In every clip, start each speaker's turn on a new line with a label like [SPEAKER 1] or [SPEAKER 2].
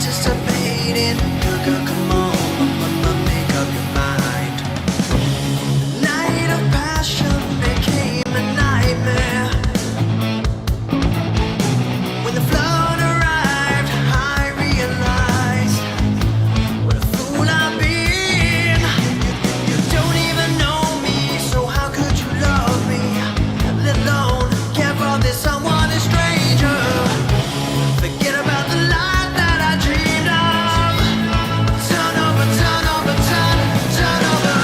[SPEAKER 1] anticipating. Girl, come on, make up your mind. The night of passion became a nightmare. When the flood arrived, I realized what a fool I've been. You don't even know me, so how could you love me? Let alone care for this someone a stranger. Forget about the life that I dreamed of. Turn over, turn over, turn over.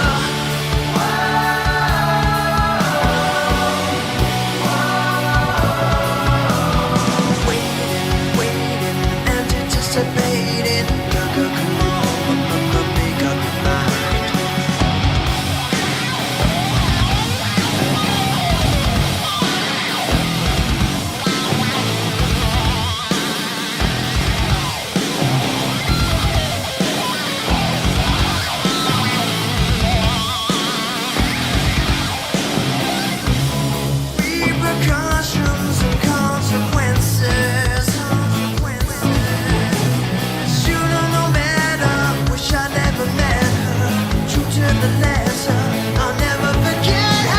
[SPEAKER 1] Waiting, anticipating. Girl, come on, make up your mind. Repercussions and consequences. Should've known better. Wish I never met her. True to the letter, I'll never forget her.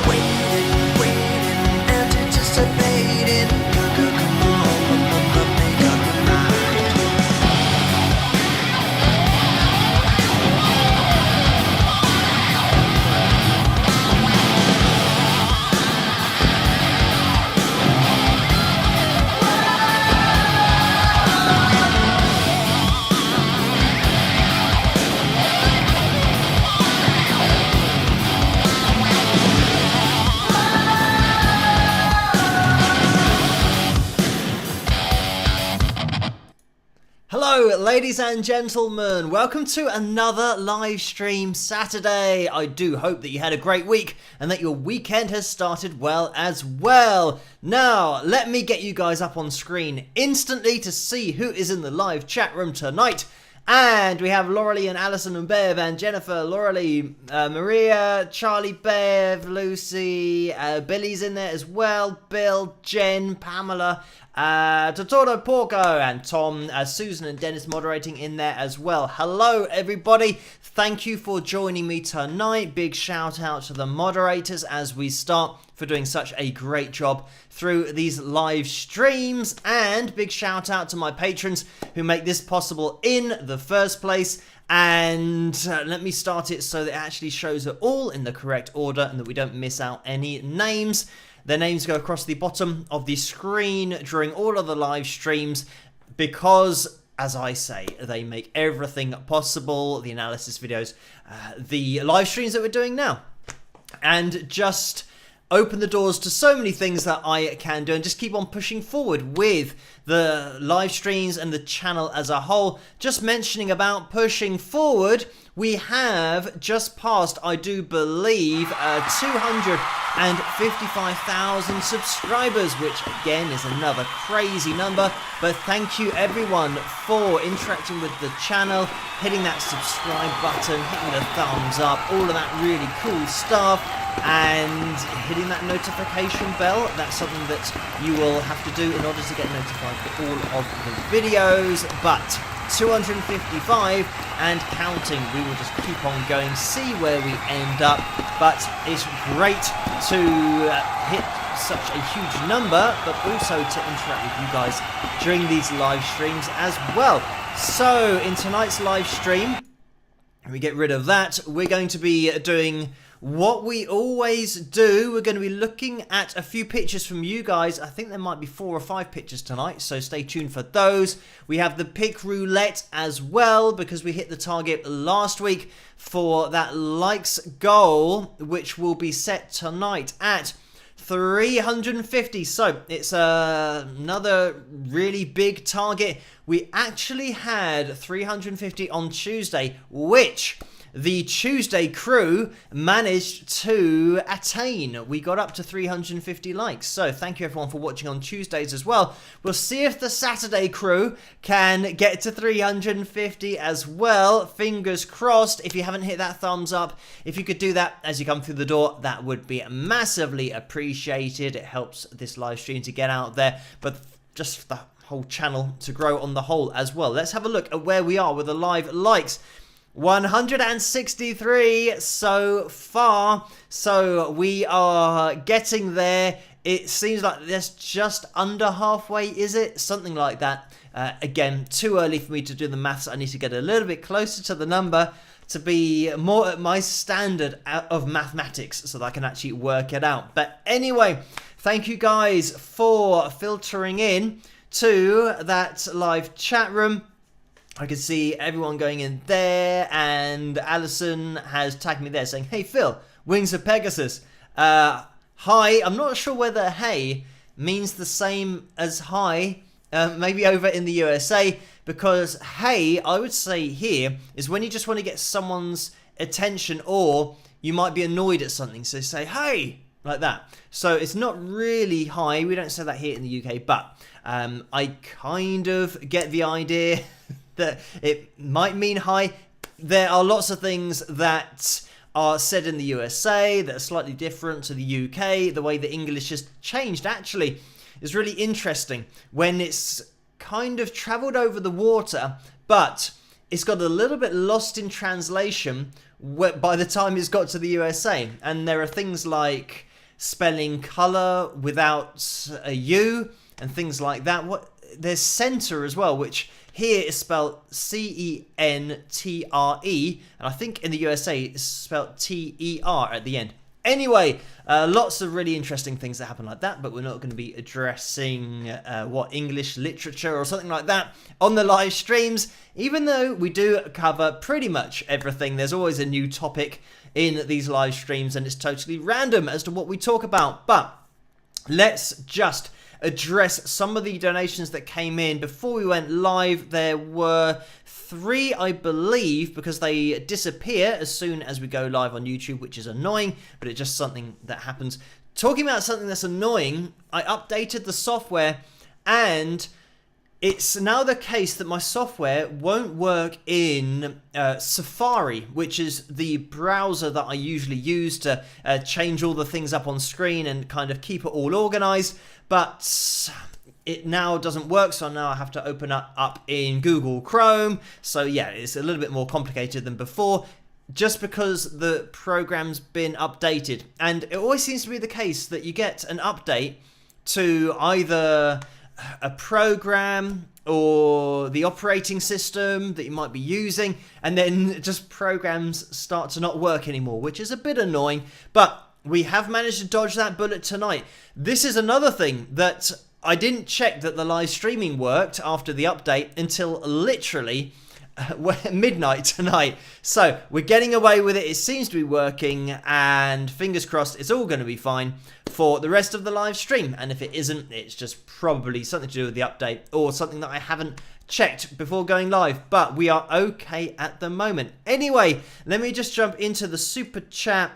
[SPEAKER 1] Waiting, anticipating. Girl, come on, make up your mind.
[SPEAKER 2] Hello, ladies and gentlemen. Welcome to another live stream Saturday. I do hope that you had a great week and that your weekend has started well as well. Now, let me get you guys up on screen instantly to see who is in the live chat room tonight. And we have Laurelie and Alison and Bev and Jennifer, Laurelie, Maria, Charlie, Bev, Lucy, Billy's in there as well, Bill, Jen, Pamela, Totoro, Porco, and Tom, Susan and Dennis moderating in there as well. Hello everybody, thank you for joining me tonight. Big shout out to the moderators as we start for doing such a great job through these live streams, and big shout out to my patrons who make this possible in the first place. And let me start it so that it actually shows it all in the correct order and that we don't miss out any names. Their names go across the bottom of the screen during all of the live streams because, as I say, they make everything possible. The analysis videos, the live streams that we're doing now, and just open the doors to so many things that I can do and just keep on pushing forward with the live streams and the channel as a whole. Just mentioning about pushing forward, we have just passed, I do believe, 255,000 subscribers, which again is another crazy number. But thank you everyone for interacting with the channel, hitting that subscribe button, hitting the thumbs up, all of that really cool stuff, and hitting that notification bell. That's something that you will have to do in order to get notified for all of the videos. But 255 and counting. We will just keep on going, see where we end up. But it's great to hit such a huge number, but also to interact with you guys during these live streams as well. So in tonight's live stream, we get rid of that. We're going to be doing what we always do. We're going to be looking at a few pictures from you guys. I think there might be 4 or 5 pictures tonight, so stay tuned for those. We have the pick roulette as well, because we hit the target last week for that likes goal, which will be set tonight at 350. So it's another really big target. We actually had 350 on Tuesday, which the Tuesday crew managed to attain. We got up to 350 likes. So thank you everyone for watching on Tuesdays as well. We'll see if the Saturday crew can get to 350 as well. Fingers crossed. If you haven't hit that thumbs up, if you could do that as you come through the door, that would be massively appreciated. It helps this live stream to get out there, but just the whole channel to grow on the whole as well. Let's have a look at where we are with the live likes. 163 so far, so we are getting there. It seems like that's just under halfway, is it? Something like that. Again, too early for me to do the maths. I need to get a little bit closer to the number to be more at my standard of mathematics so that I can actually work it out. But anyway, thank you guys for filtering in to that live chat room. I can see everyone going in there, and Alison has tagged me there saying, "Hey Phil, wings of Pegasus." Hi, I'm not sure whether hey means the same as hi, maybe over in the USA, because hey, I would say here, is when you just want to get someone's attention or you might be annoyed at something, so say hey, like that. So it's not really hi, we don't say that here in the UK, but I kind of get the idea that it might mean hi. There are lots of things that are said in the USA that are slightly different to the UK. The way the English has changed actually is really interesting when it's kind of travelled over the water, but it's got a little bit lost in translation by the time it's got to the USA. And there are things like spelling colour without a U and things like that. There's centre as well, which here is spelled C-E-N-T-R-E, and I think in the USA it's spelled T-E-R at the end. Anyway, lots of really interesting things that happen like that, but we're not going to be addressing English literature or something like that on the live streams, even though we do cover pretty much everything. There's always a new topic in these live streams, and it's totally random as to what we talk about. But let's just address some of the donations that came in before we went live. There were 3, I believe, because they disappear as soon as we go live on YouTube, which is annoying, but it's just something that happens. Talking about something that's annoying, I updated the software, and it's now the case that my software won't work in Safari, which is the browser that I usually use to change all the things up on screen and kind of keep it all organized. But it now doesn't work, so now I have to open it up in Google Chrome. So yeah, it's a little bit more complicated than before, just because the program's been updated. And it always seems to be the case that you get an update to either a program or the operating system that you might be using, and then just programs start to not work anymore, which is a bit annoying. But we have managed to dodge that bullet tonight. This is another thing that I didn't check that the live streaming worked after the update until literally midnight tonight. So we're getting away with it. It seems to be working, and fingers crossed it's all going to be fine for the rest of the live stream. And if it isn't, it's just probably something to do with the update or something that I haven't checked before going live. But we are okay at the moment. Anyway, let me just jump into the super chat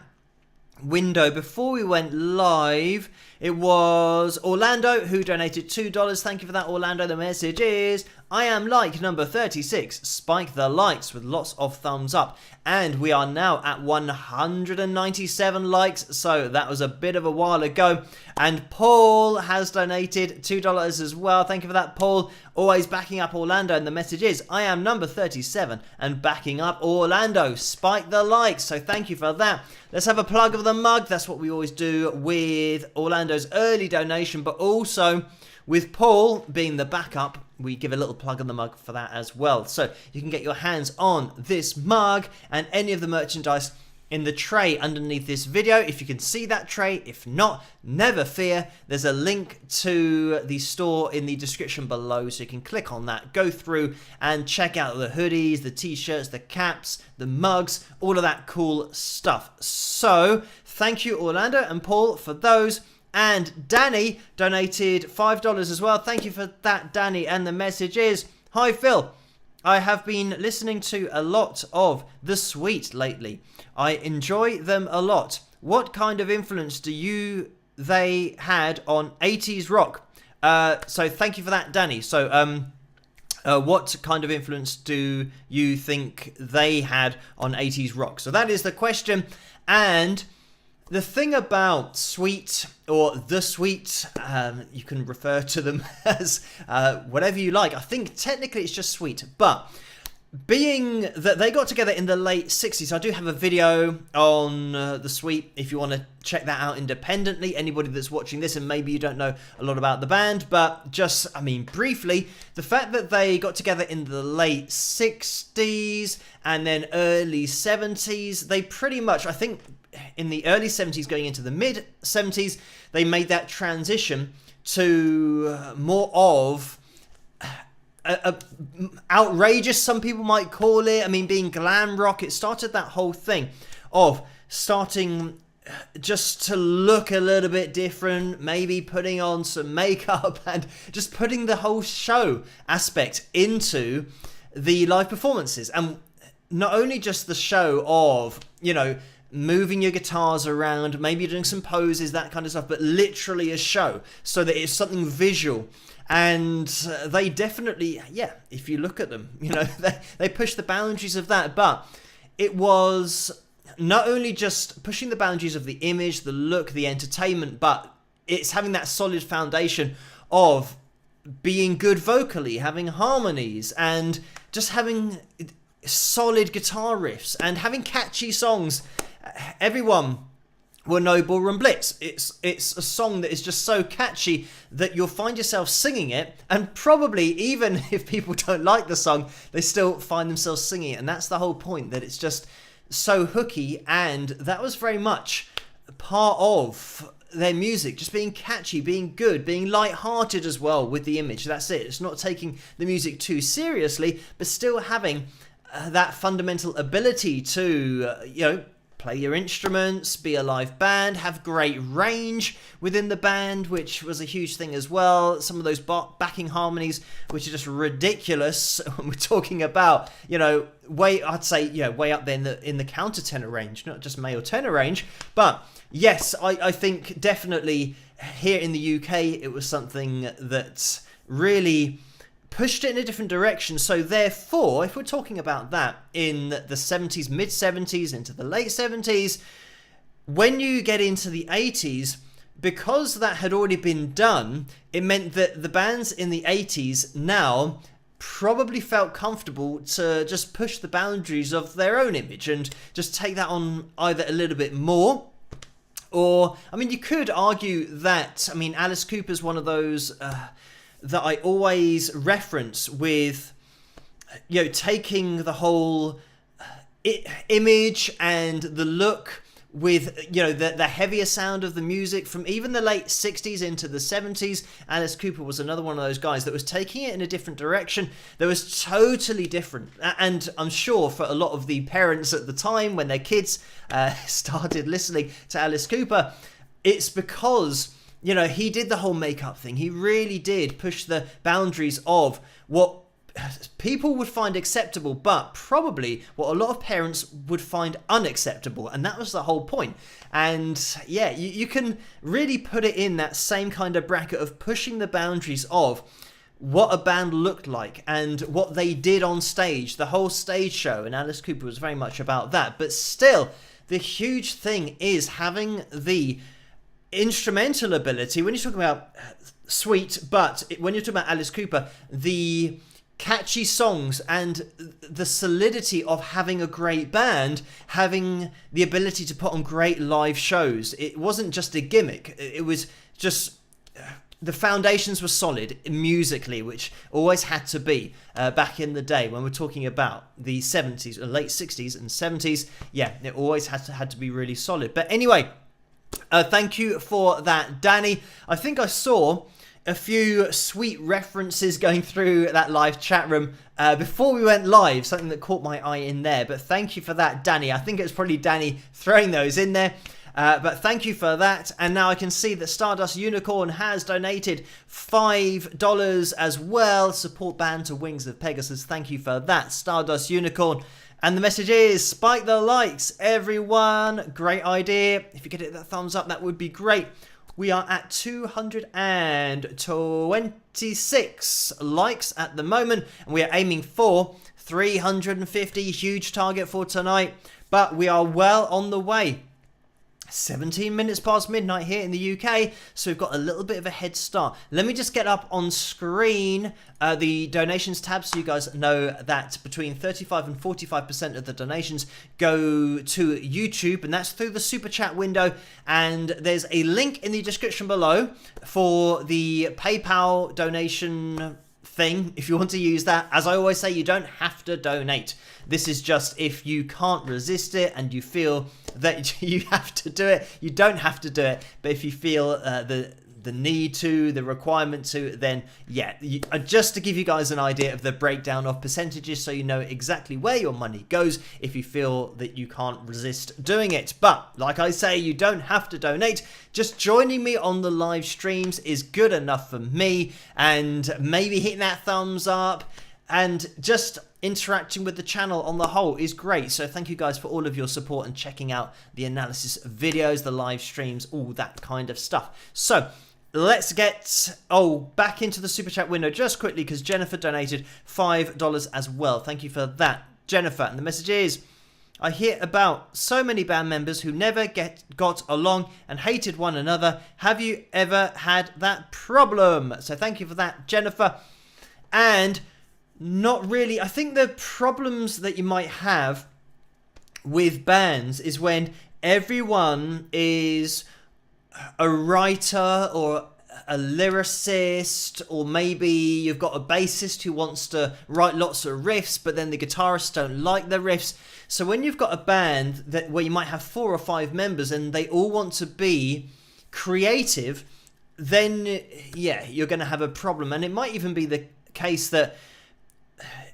[SPEAKER 2] window. Before we went live, it was Orlando who donated $2. Thank you for that, Orlando. The message is, I am like number 36. Spike the likes with lots of thumbs up. And we are now at 197 likes. So that was a bit of a while ago. And Paul has donated $2 as well. Thank you for that, Paul. Always backing up Orlando. And the message is, I am number 37 and backing up Orlando. Spike the likes. So thank you for that. Let's have a plug of the mug. That's what we always do with Orlando's early donation, but also with Paul being the backup, we give a little plug on the mug for that as well. So you can get your hands on this mug and any of the merchandise in the tray underneath this video, if you can see that tray. If not, never fear. There's a link to the store in the description below, so you can click on that, go through and check out the hoodies, the t-shirts, the caps, the mugs, all of that cool stuff. So thank you, Orlando and Paul, for those. And Danny donated $5 as well. Thank you for that, Danny. And the message is, hi Phil, I have been listening to a lot of The Sweet lately. I enjoy them a lot. What kind of influence do they had on 80s rock? So thank you for that, Danny. So what kind of influence do you think they had on 80s rock? So that is the question. And the thing about Sweet or The Sweet, you can refer to them as whatever you like. I think technically it's just Sweet, but being that they got together in the late 60s, I do have a video on The Sweet if you want to check that out independently. Anybody that's watching this and maybe you don't know a lot about the band, but just, I mean, briefly, the fact that they got together in the late 60s and then early 70s, they pretty much, I think, in the early 70s going into the mid 70s, they made that transition to more of outrageous, some people might call it. I mean, being glam rock, it started that whole thing of starting just to look a little bit different, maybe putting on some makeup and just putting the whole show aspect into the live performances. And not only just the show of, you know, moving your guitars around, maybe doing some poses, that kind of stuff, but literally a show so that it's something visual. And they definitely, yeah, if you look at them, you know, they push the boundaries of that. But it was not only just pushing the boundaries of the image, the look, the entertainment, but it's having that solid foundation of being good vocally, having harmonies, and just having solid guitar riffs and having catchy songs. Everyone will know Ballroom Blitz. It's a song that is just so catchy that you'll find yourself singing it, and probably even if people don't like the song, they still find themselves singing it. And that's the whole point, that it's just so hooky, and that was very much part of their music, just being catchy, being good, being light-hearted as well with the image. That's it. It's not taking the music too seriously, but still having that fundamental ability to, you know, play your instruments, be a live band, have great range within the band, which was a huge thing as well. Some of those backing harmonies, which are just ridiculous when we're talking about, you know, I'd say, you know, way up there in the countertenor range, not just male tenor range. But yes, I think definitely here in the UK, it was something that really pushed it in a different direction. So therefore, if we're talking about that in the 70s, mid 70s into the late 70s, when you get into the 80s, because that had already been done, it meant that the bands in the 80s now probably felt comfortable to just push the boundaries of their own image and just take that on either a little bit more, or, I mean, you could argue that, I mean, Alice Cooper's one of those that I always reference with, you know, taking the whole image and the look with, you know, the heavier sound of the music from even the late 60s into the 70s. Alice Cooper was another one of those guys that was taking it in a different direction that was totally different. And I'm sure for a lot of the parents at the time, when their kids started listening to Alice Cooper, it's because, you know, he did the whole makeup thing. He really did push the boundaries of what people would find acceptable, but probably what a lot of parents would find unacceptable. And that was the whole point. And yeah, you can really put it in that same kind of bracket of pushing the boundaries of what a band looked like and what they did on stage, the whole stage show. And Alice Cooper was very much about that. But still, the huge thing is having the instrumental ability. When you're talking about Sweet, but when you're talking about Alice Cooper, the catchy songs and the solidity of having a great band, having the ability to put on great live shows. It wasn't just a gimmick. It was just the foundations were solid musically, which always had to be back in the day when we're talking about the 70s, late 60s and 70s. Yeah, it always had to be really solid. But anyway, thank you for that, Danny. I think I saw a few sweet references going through that live chat room before we went live, something that caught my eye in there. But thank you for that, Danny. I think it was probably Danny throwing those in there. But thank you for that. And now I can see that Stardust Unicorn has donated $5 as well. Support band to Wings of Pegasus. Thank you for that, Stardust Unicorn. And the message is, spike the likes, everyone. Great idea. If you could hit that thumbs up, that would be great. We are at 226 likes at the moment, and we are aiming for 350, huge target for tonight, but we are well on the way. 17 minutes past midnight here in the UK, so we've got a little bit of a head start. Let me just get up on screen the donations tab so you guys know that between 35 and 45% of the donations go to YouTube, and that's through the super chat window. And there's a link in the description below for the PayPal donation thing if you want to use that. As I always say, you don't have to donate. This is just if you can't resist it and you feel that you have to do it. You don't have to do it, but if you feel the need to, the requirement to, then yeah, just to give you guys an idea of the breakdown of percentages so you know exactly where your money goes if you feel that you can't resist doing it. But like I say, you don't have to donate. Just joining me on the live streams is good enough for me, and maybe hitting that thumbs up and just interacting with the channel on the whole is great. So thank you guys for all of your support and checking out the analysis videos, the live streams, all that kind of stuff. So let's get back into the super chat window just quickly, because Jennifer donated $5 as well. Thank you for that, Jennifer. And the message is, I hear about so many band members who never got along and hated one another. Have you ever had that problem? So thank you for that, Jennifer. And not really. I think the problems that you might have with bands is when everyone is a writer or a lyricist, or maybe you've got a bassist who wants to write lots of riffs, but then the guitarists don't like the riffs. So when you've got a band where you might have 4 or 5 members and they all want to be creative, then yeah, you're going to have a problem. And it might even be the case that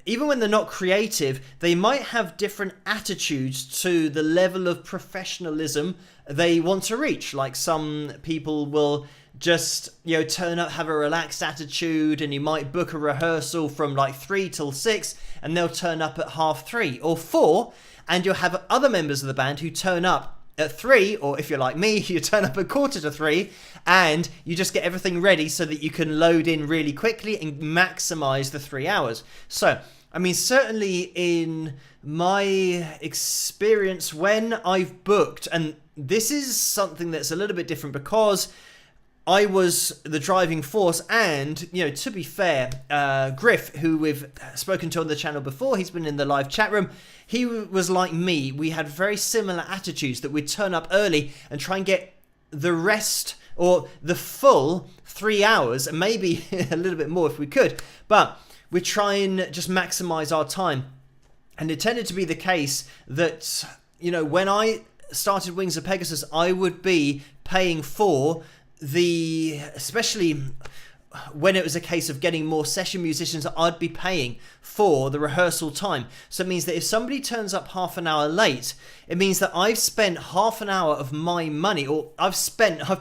[SPEAKER 2] even when they're not creative, they might have different attitudes to the level of professionalism they want to reach. Like some people will just, turn up, have a relaxed attitude, and you might book a rehearsal from like 3 till 6, and they'll turn up at 3:30 or 4, and you'll have other members of the band who turn up at 3, or if you're like me, you turn up at 2:45, and you just get everything ready so that you can load in really quickly and maximize the 3 hours. So, I mean, certainly in my experience when I've booked, and this is something that's a little bit different because I was the driving force, and, to be fair, Griff, who we've spoken to on the channel before, he's been in the live chat room, he was like me. We had very similar attitudes, that we'd turn up early and try and get the rest, or the full 3 hours, and maybe a little bit more if we could, but we'd try and just maximize our time. And it tended to be the case that, when I started Wings of Pegasus, I would be paying for especially when it was a case of getting more session musicians, I'd be paying for the rehearsal time. So it means that if somebody turns up half an hour late, it means that I've spent half an hour of my money, or I've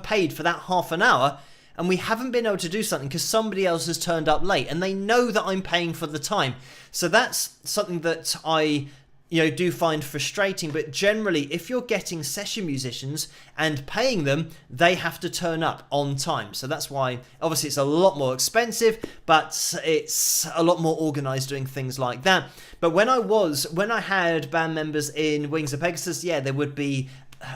[SPEAKER 2] paid for that half an hour, and we haven't been able to do something because somebody else has turned up late, and they know that I'm paying for the time. So that's something that I do find frustrating. But generally, if you're getting session musicians and paying them, they have to turn up on time. So that's why, obviously, it's a lot more expensive, but it's a lot more organized doing things like that. But when I had band members in Wings of Pegasus, yeah, there would be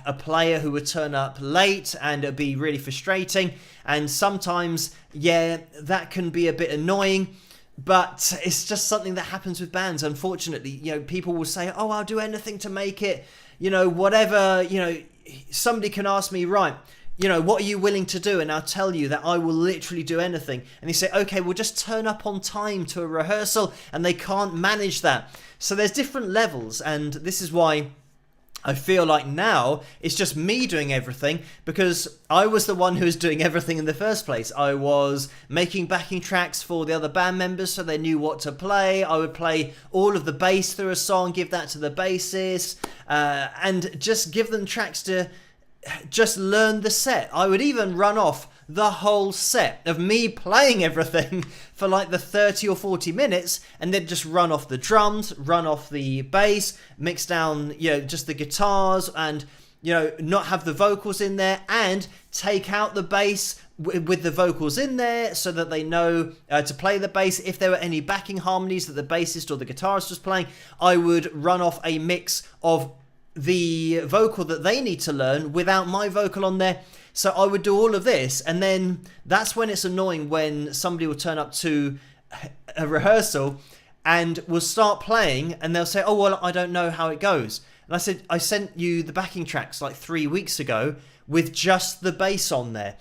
[SPEAKER 2] a player who would turn up late, and it'd be really frustrating. And sometimes, yeah, that can be a bit annoying. But it's just something that happens with bands, unfortunately. People will say, oh, I'll do anything to make it, whatever, somebody can ask me, right, what are you willing to do? And I'll tell you that I will literally do anything. And they say, okay, we'll just turn up on time to a rehearsal, and they can't manage that. So there's different levels, and this is why I feel like now it's just me doing everything, because I was the one who was doing everything in the first place. I was making backing tracks for the other band members so they knew what to play. I would play all of the bass through a song, give that to the bassist, and just give them tracks to just learn the set. I would even run off the whole set of me playing everything for like the 30 or 40 minutes, and then just run off the drums, run off the bass, mix down, just the guitars, and not have the vocals in there, and take out the bass with the vocals in there so that they know to play the bass. If there were any backing harmonies that the bassist or the guitarist was playing, I would run off a mix of the vocal that they need to learn without my vocal on there. So I would do all of this, and then that's when it's annoying when somebody will turn up to a rehearsal and will start playing, and they'll say, oh, well, I don't know how it goes. And I said, I sent you the backing tracks like 3 weeks ago with just the bass on there,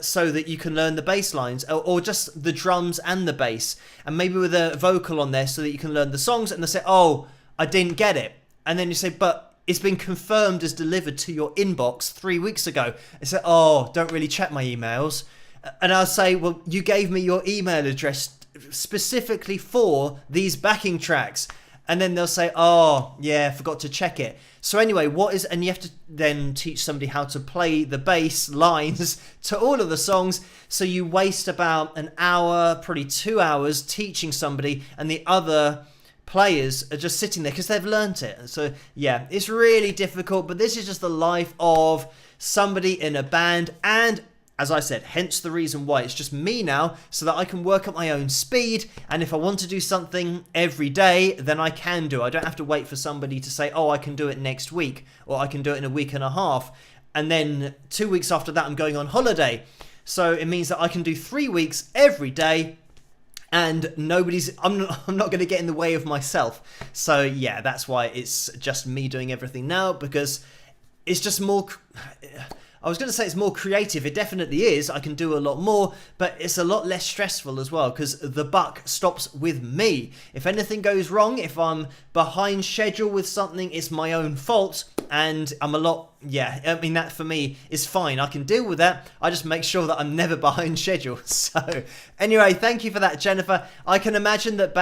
[SPEAKER 2] so that you can learn the bass lines, or just the drums and the bass, and maybe with a vocal on there so that you can learn the songs. And they say, oh, I didn't get it. And then you say, but it's been confirmed as delivered to your inbox 3 weeks ago. They say, oh, don't really check my emails. And I'll say, well, you gave me your email address specifically for these backing tracks. And then they'll say, oh, yeah, forgot to check it. So anyway, and you have to then teach somebody how to play the bass lines to all of the songs. So you waste about an hour, probably 2 hours teaching somebody, and the other players are just sitting there because they've learnt it. So yeah, it's really difficult, but this is just the life of somebody in a band. And as I said, hence the reason why it's just me now, so that I can work at my own speed. And if I want to do something every day, then I can do. I don't have to wait for somebody to say, oh, I can do it next week, or I can do it in a week and a half. And then 2 weeks after that, I'm going on holiday. So it means that I can do 3 weeks every day, and I'm not going to get in the way of myself. So yeah, that's why it's just me doing everything now, because it's just more, I was going to say it's more creative. It definitely is. I can do a lot more, but it's a lot less stressful as well, because the buck stops with me. If anything goes wrong, if I'm behind schedule with something, it's my own fault. And that for me is fine. I can deal with that. I just make sure that I'm never behind schedule. So anyway, thank you for that, Jennifer. I can imagine that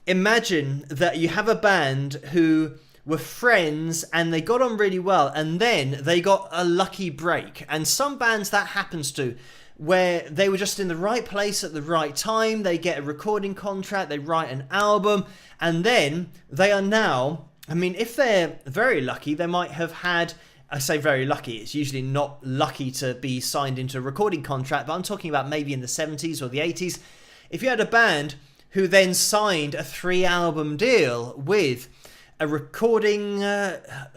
[SPEAKER 2] imagine that you have a band who were friends and they got on really well, and then they got a lucky break. And some bands that happens to, where they were just in the right place at the right time. They get a recording contract, they write an album, and then they are now, if they're very lucky, they might have had, I say very lucky, it's usually not lucky to be signed into a recording contract, but I'm talking about maybe in the 70s or the 80s. If you had a band who then signed a 3-album deal with a recording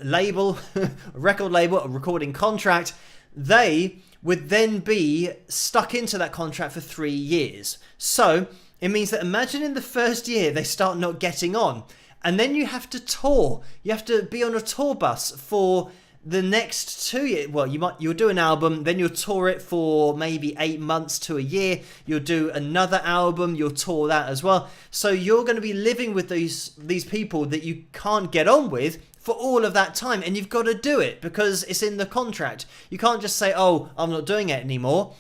[SPEAKER 2] label, a record label, a recording contract, they would then be stuck into that contract for 3 years. So it means that, imagine in the first year they start not getting on, and then you have to tour. You have to be on a tour bus for the next 2 years. Well, you'll do an album, then you'll tour it for maybe 8 months to a year. You'll do another album, you'll tour that as well. So you're going to be living with these people that you can't get on with for all of that time, and you've got to do it because it's in the contract. You can't just say, oh, I'm not doing it anymore,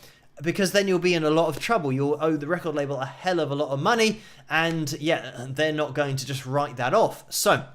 [SPEAKER 2] because then you'll be in a lot of trouble. You'll owe the record label a hell of a lot of money, and yeah, they're not going to just write that off. So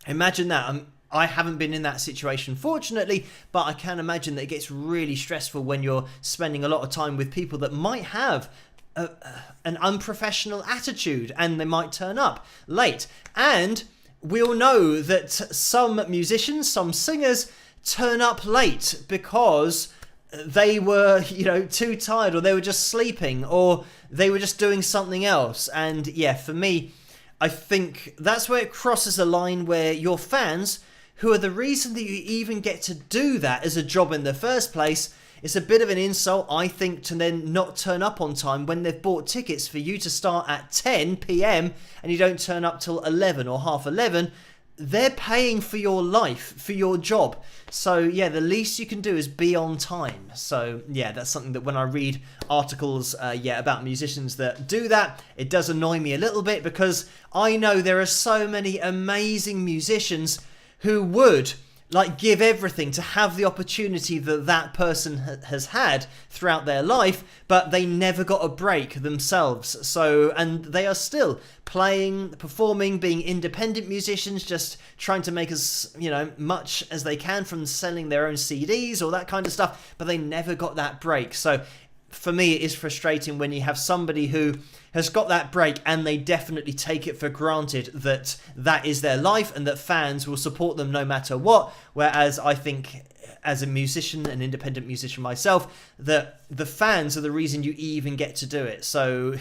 [SPEAKER 2] imagine that. I haven't been in that situation, fortunately, but I can imagine that it gets really stressful when you're spending a lot of time with people that might have an unprofessional attitude, and they might turn up late. And we all know that some musicians, some singers, turn up late because they were, too tired, or they were just sleeping, or they were just doing something else. And yeah, for me, I think that's where it crosses a line where your fans, who are the reason that you even get to do that as a job in the first place, it's a bit of an insult, I think, to then not turn up on time when they've bought tickets for you to start at 10 p.m. and you don't turn up till 11 or half 11. They're paying for your life, for your job. So yeah, the least you can do is be on time. So yeah, that's something that when I read articles about musicians that do that, it does annoy me a little bit, because I know there are so many amazing musicians who would like give everything to have the opportunity that that person has had throughout their life, but they never got a break themselves. So, and they are still playing, performing, being independent musicians, just trying to make as, much as they can from selling their own CDs or that kind of stuff, but they never got that break. So for me, it is frustrating when you have somebody who has got that break and they definitely take it for granted that that is their life and that fans will support them no matter what. Whereas I think, as a musician, an independent musician myself, that the fans are the reason you even get to do it. So,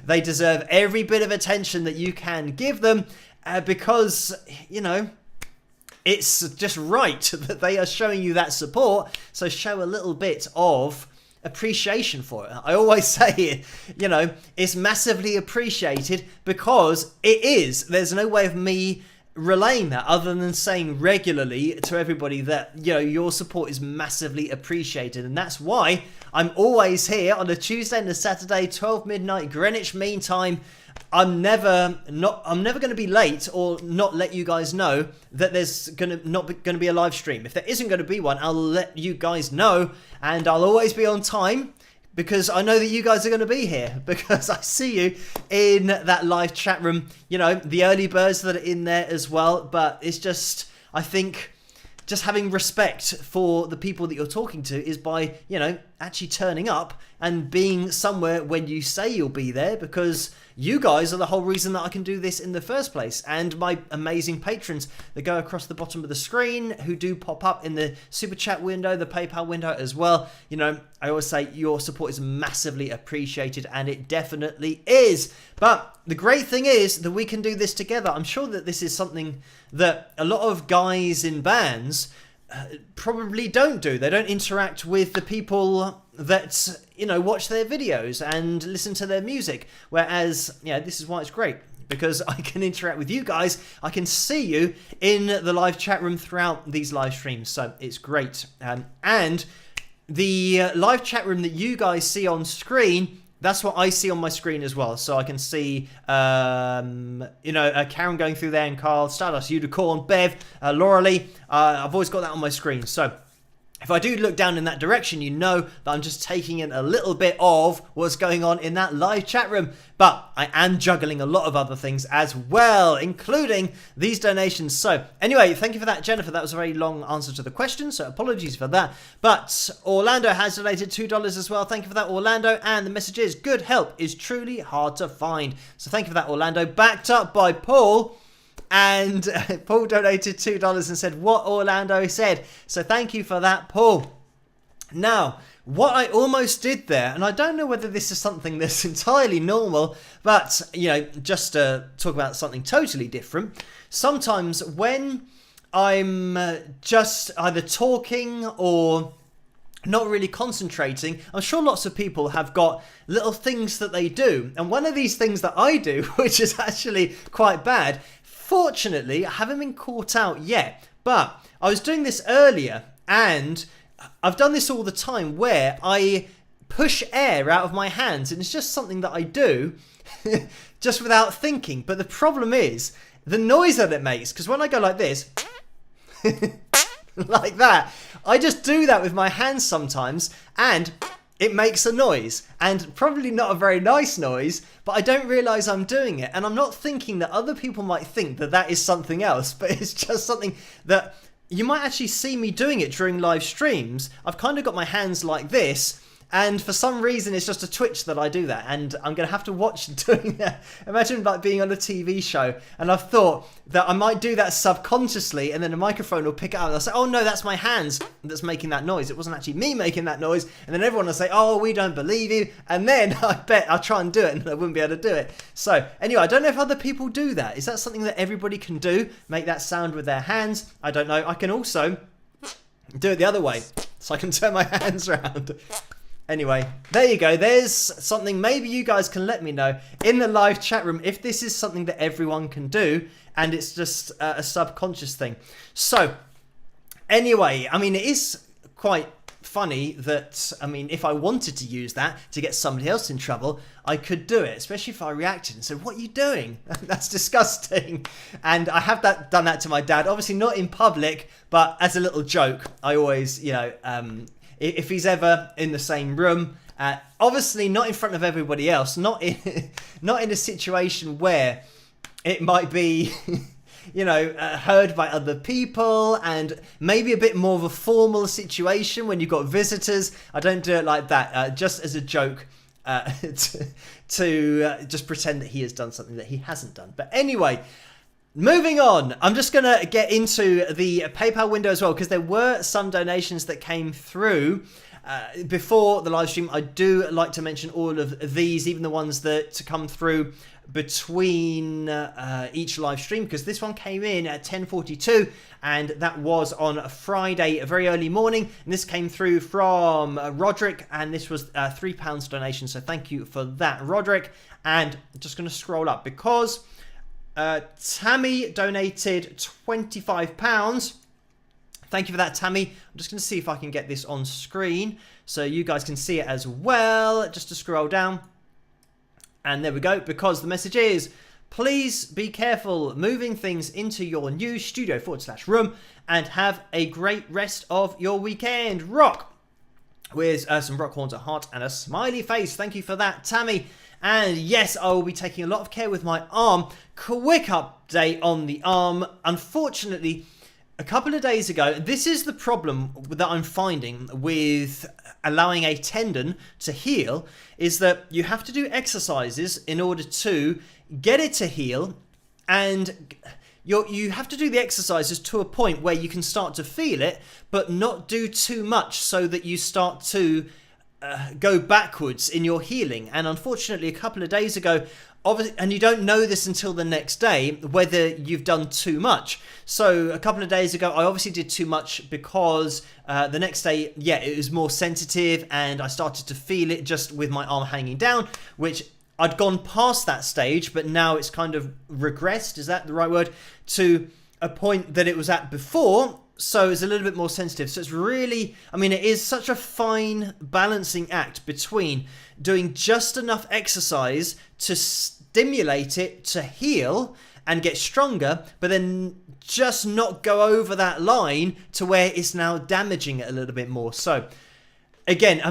[SPEAKER 2] they deserve every bit of attention that you can give them because, it's just right that they are showing you that support. So show a little bit of appreciation for it. I always say it, it's massively appreciated because it is. There's no way of me relaying that other than saying regularly to everybody that, your support is massively appreciated. And that's why I'm always here on a Tuesday and a Saturday, 12 midnight Greenwich Mean Time. I'm never going to be late or not let you guys know that there's not going to be a live stream. If there isn't going to be one, I'll let you guys know, and I'll always be on time because I know that you guys are going to be here because I see you in that live chat room, the early birds that are in there as well. But it's just, I think, just having respect for the people that you're talking to is by, actually turning up and being somewhere when you say you'll be there, because you guys are the whole reason that I can do this in the first place. And my amazing patrons that go across the bottom of the screen, who do pop up in the super chat window, the PayPal window as well. I always say your support is massively appreciated, and it definitely is. But the great thing is that we can do this together. I'm sure that this is something that a lot of guys in bands probably don't do. They don't interact with the people that watch their videos and listen to their music, whereas this is why it's great, because I can interact with you guys. I can see you in the live chat room throughout these live streams, so it's great. And the live chat room that you guys see on screen, that's what I see on my screen as well. So I can see, Karen going through there, and Carl, Stardust, Unicorn, Bev, Laura Lee. I've always got that on my screen. So if I do look down in that direction, you know that I'm just taking in a little bit of what's going on in that live chat room. But I am juggling a lot of other things as well, including these donations. So anyway, thank you for that, Jennifer. That was a very long answer to the question, so apologies for that. But Orlando has donated $2 as well. Thank you for that, Orlando. And the message is, good help is truly hard to find. So thank you for that, Orlando. Backed up by Paul. And Paul donated $2 and said what Orlando said. So thank you for that, Paul. Now, what I almost did there, and I don't know whether this is something that's entirely normal, but, just to talk about something totally different, sometimes when I'm just either talking or not really concentrating, I'm sure lots of people have got little things that they do. And one of these things that I do, which is actually quite bad, fortunately, I haven't been caught out yet, but I was doing this earlier, and I've done this all the time where I push air out of my hands, and it's just something that I do just without thinking. But the problem is the noise that it makes, because when I go like this, like that, I just do that with my hands sometimes, and it makes a noise, and probably not a very nice noise, but I don't realise I'm doing it. And I'm not thinking that other people might think that that is something else, but it's just something that you might actually see me doing it during live streams. I've kind of got my hands like this, and for some reason it's just a twitch that I do that, and I'm going to have to watch doing that. Imagine like being on a TV show, and I've thought that I might do that subconsciously, and then a microphone will pick it up, and I'll say, oh no, that's my hands that's making that noise. It wasn't actually me making that noise. And then everyone will say, oh, we don't believe you. And then I bet I'll try and do it, and I wouldn't be able to do it. So anyway, I don't know if other people do that. Is that something that everybody can do? Make that sound with their hands? I don't know. I can also do it the other way, so I can turn my hands around. Anyway, there you go. There's something. Maybe you guys can let me know in the live chat room if this is something that everyone can do and it's just a subconscious thing. So, anyway, I mean, it is quite funny that, I mean, if I wanted to use that to get somebody else in trouble, I could do it, especially if I reacted and said, "What are you doing? That's disgusting." And I have done that to my dad, obviously not in public, but as a little joke. I always, if he's ever in the same room, obviously not in front of everybody else, not in a situation where it might be heard by other people, and maybe a bit more of a formal situation when you've got visitors. I don't do it like that, just as a joke, to just pretend that he has done something that he hasn't done. But anyway, moving on, I'm just going to get into the PayPal window as well, because there were some donations that came through before the live stream. I do like to mention all of these, even the ones that come through between each live stream, because this one came in at 10:42, and that was on a Friday, a very early morning, and this came through from Roderick, and this was a £3 donation, so thank you for that, Roderick. And I'm just going to scroll up because Tammy donated £25. Thank you for that, Tammy. I'm just going to see if I can get this on screen so you guys can see it as well. Just to scroll down. And there we go, because the message is, please be careful moving things into your new studio/room and have a great rest of your weekend. Rock! With some rock horns, a heart, and a smiley face. Thank you for that, Tammy. And yes, I will be taking a lot of care with my arm. Quick update on the arm. Unfortunately, a couple of days ago, this is the problem that I'm finding with allowing a tendon to heal, is that you have to do exercises in order to get it to heal, and you have to do the exercises to a point where you can start to feel it, but not do too much so that you start to go backwards in your healing. And unfortunately, a couple of days ago, obviously, and you don't know this until the next day, whether you've done too much. So a couple of days ago, I obviously did too much because the next day, it was more sensitive, and I started to feel it just with my arm hanging down, which I'd gone past that stage, but now it's kind of regressed, is that the right word, to a point that it was at before. So it's a little bit more sensitive. So it's really, it is such a fine balancing act between doing just enough exercise to stimulate it to heal and get stronger, but then just not go over that line to where it's now damaging it a little bit more. So again,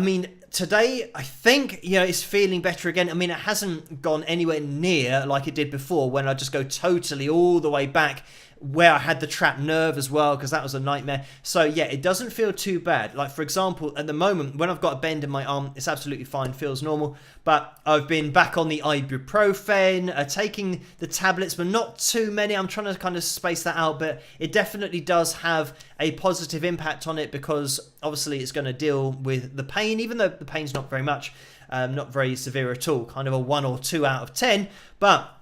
[SPEAKER 2] today, I think, it's feeling better again. It hasn't gone anywhere near like it did before, when I just go totally all the way back, where I had the trapped nerve as well, because that was a nightmare. So it doesn't feel too bad. Like, for example, at the moment, when I've got a bend in my arm, it's absolutely fine, feels normal. But I've been back on the ibuprofen, taking the tablets, but not too many. I'm trying to kind of space that out, but it definitely does have a positive impact on it, because obviously it's going to deal with the pain, even though the pain's not very much, not very severe at all, kind of a 1 or 2 out of 10. But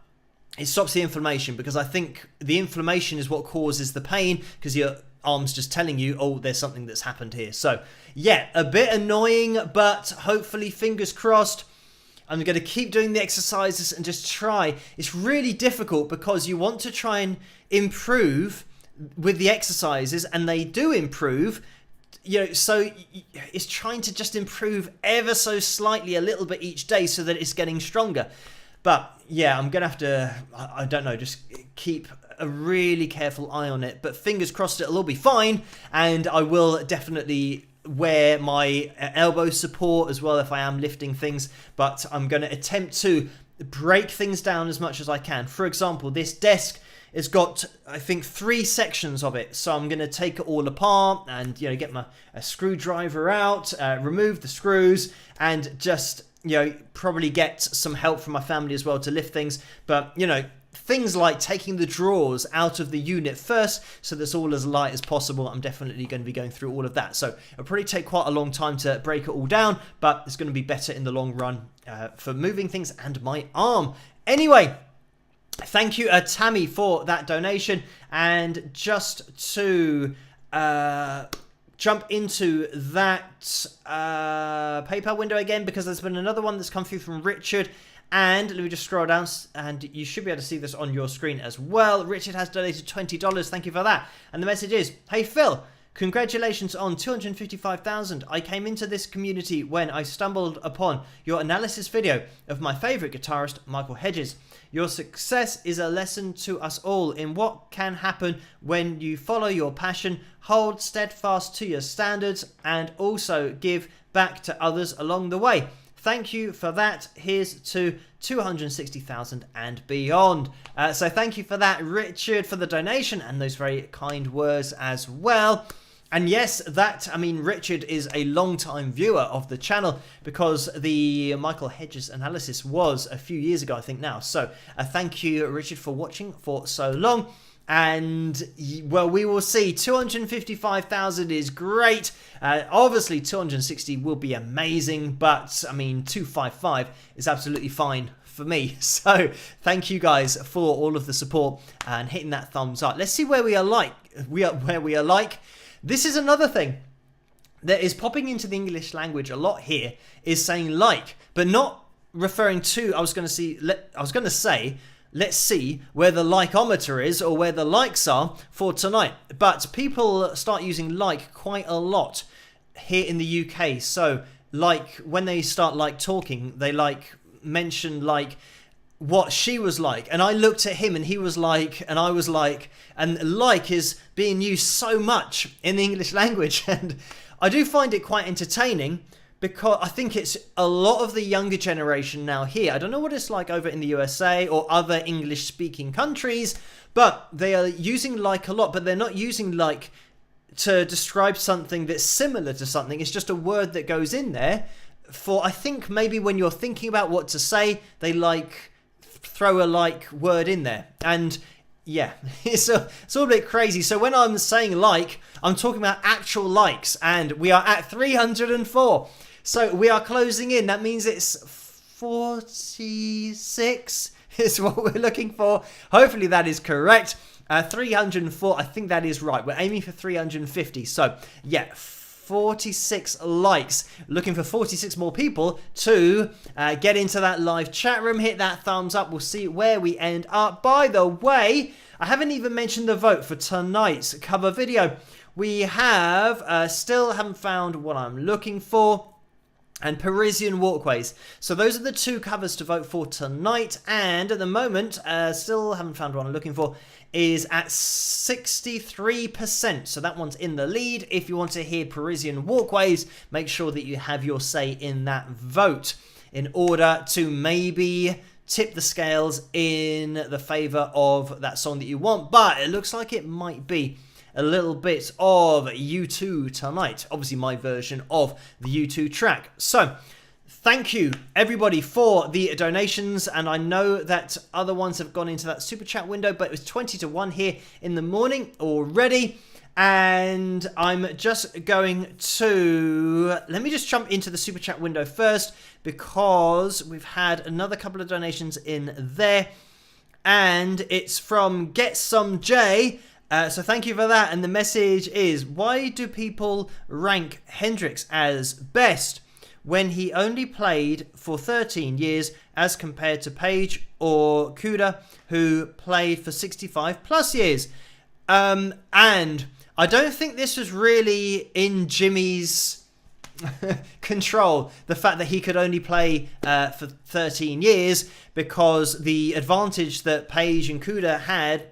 [SPEAKER 2] it stops the inflammation, because I think the inflammation is what causes the pain, because your arm's just telling you, oh, there's something that's happened here. So a bit annoying, but hopefully, fingers crossed, I'm going to keep doing the exercises and just try. It's really difficult because you want to try and improve with the exercises, and they do improve. So it's trying to just improve ever so slightly, a little bit each day, so that it's getting stronger. But I'm going to have to, I don't know, just keep a really careful eye on it. But fingers crossed it'll all be fine. And I will definitely wear my elbow support as well if I am lifting things. But I'm going to attempt to break things down as much as I can. For example, this desk has got, I think, 3 sections of it. So I'm going to take it all apart and, get a screwdriver out, remove the screws, and just probably get some help from my family as well to lift things. But, things like taking the drawers out of the unit first, so that's all as light as possible. I'm definitely going to be going through all of that. So it'll probably take quite a long time to break it all down, but it's going to be better in the long run for moving things and my arm. Anyway, thank you, Tammy, for that donation. And just to jump into that PayPal window again, because there's been another one that's come through from Richard. And let me just scroll down, and you should be able to see this on your screen as well. Richard has donated $20. Thank you for that. And the message is, hey Phil, Congratulations on 255,000. I came into this community when I stumbled upon your analysis video of my favourite guitarist, Michael Hedges. Your success is a lesson to us all in what can happen when you follow your passion, hold steadfast to your standards, and also give back to others along the way. Thank you for that. Here's to 260,000 and beyond. So thank you for that, Richard, for the donation and those very kind words as well. And yes, Richard is a long-time viewer of the channel because the Michael Hedges analysis was a few years ago, I think now. So thank you, Richard, for watching for so long. And, well, we will see. 255,000 is great. Obviously, 260 will be amazing. But, 255 is absolutely fine for me. So, thank you guys for all of the support and hitting that thumbs up. Let's see where we are like. Where we are like. This is another thing that is popping into the English language a lot here, is saying like, but not referring to, I was going to say, let's see where the likeometer is or where the likes are for tonight. But people start using like quite a lot here in the UK. So like when they start like talking, they like mention like what she was like, and I looked at him and he was like, and I was like, and like is being used so much in the English language, and I do find it quite entertaining because I think it's a lot of the younger generation now here. I don't know what it's like over in the USA or other English speaking countries, but they are using like a lot, but they're not using like to describe something that's similar to something. It's just a word that goes in there for, I think maybe when you're thinking about what to say, they like throw a like word in there. And yeah, it's all a bit crazy. So when I'm saying like, I'm talking about actual likes, and we are at 304. So we are closing in. That means it's 46 is what we're looking for. Hopefully that is correct. 304, I think that is right. We're aiming for 350. So yeah, 46 likes. Looking for 46 more people to get into that live chat room. Hit that thumbs up. We'll see where we end up. By the way, I haven't even mentioned the vote for tonight's cover video. We have still haven't found what I'm looking for, and Parisian Walkways. So those are the two covers to vote for tonight. And at the moment, still haven't found what I'm looking for, is at 63%. So that one's in the lead. If you want to hear Parisian Walkways, make sure that you have your say in that vote in order to maybe tip the scales in the favour of that song that you want. But it looks like it might be a little bit of U2 tonight. Obviously my version of the U2 track. So thank you everybody for the donations, and I know that other ones have gone into that super chat window, but it was 20 to 1 here in the morning already. And I'm just going to, let me just jump into the super chat window first, because we've had another couple of donations in there, and it's from Get Some J. So thank you for that. And the message is, why do people rank Hendrix as best when he only played for 13 years as compared to Page or Kuda, who played for 65 plus years? And I don't think this was really in Jimmy's control, the fact that he could only play for 13 years, because the advantage that Page and Kuda had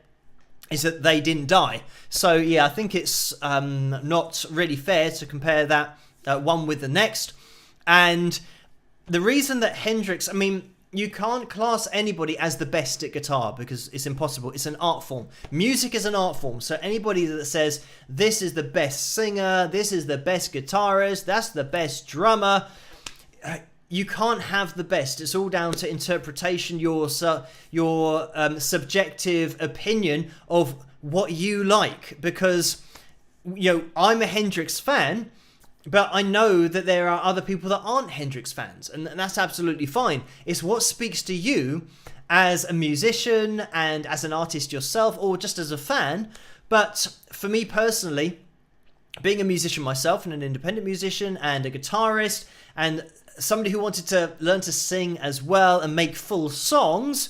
[SPEAKER 2] is that they didn't die. So yeah, I think it's not really fair to compare that one with the next. And the reason that Hendrix, you can't class anybody as the best at guitar because it's impossible. It's an art form. Music is an art form. So anybody that says this is the best singer, this is the best guitarist, that's the best drummer, you can't have the best. It's all down to interpretation, your subjective opinion of what you like. Because, I'm a Hendrix fan, but I know that there are other people that aren't Hendrix fans, and that's absolutely fine. It's what speaks to you as a musician and as an artist yourself, or just as a fan. But for me personally, being a musician myself and an independent musician and a guitarist and somebody who wanted to learn to sing as well and make full songs,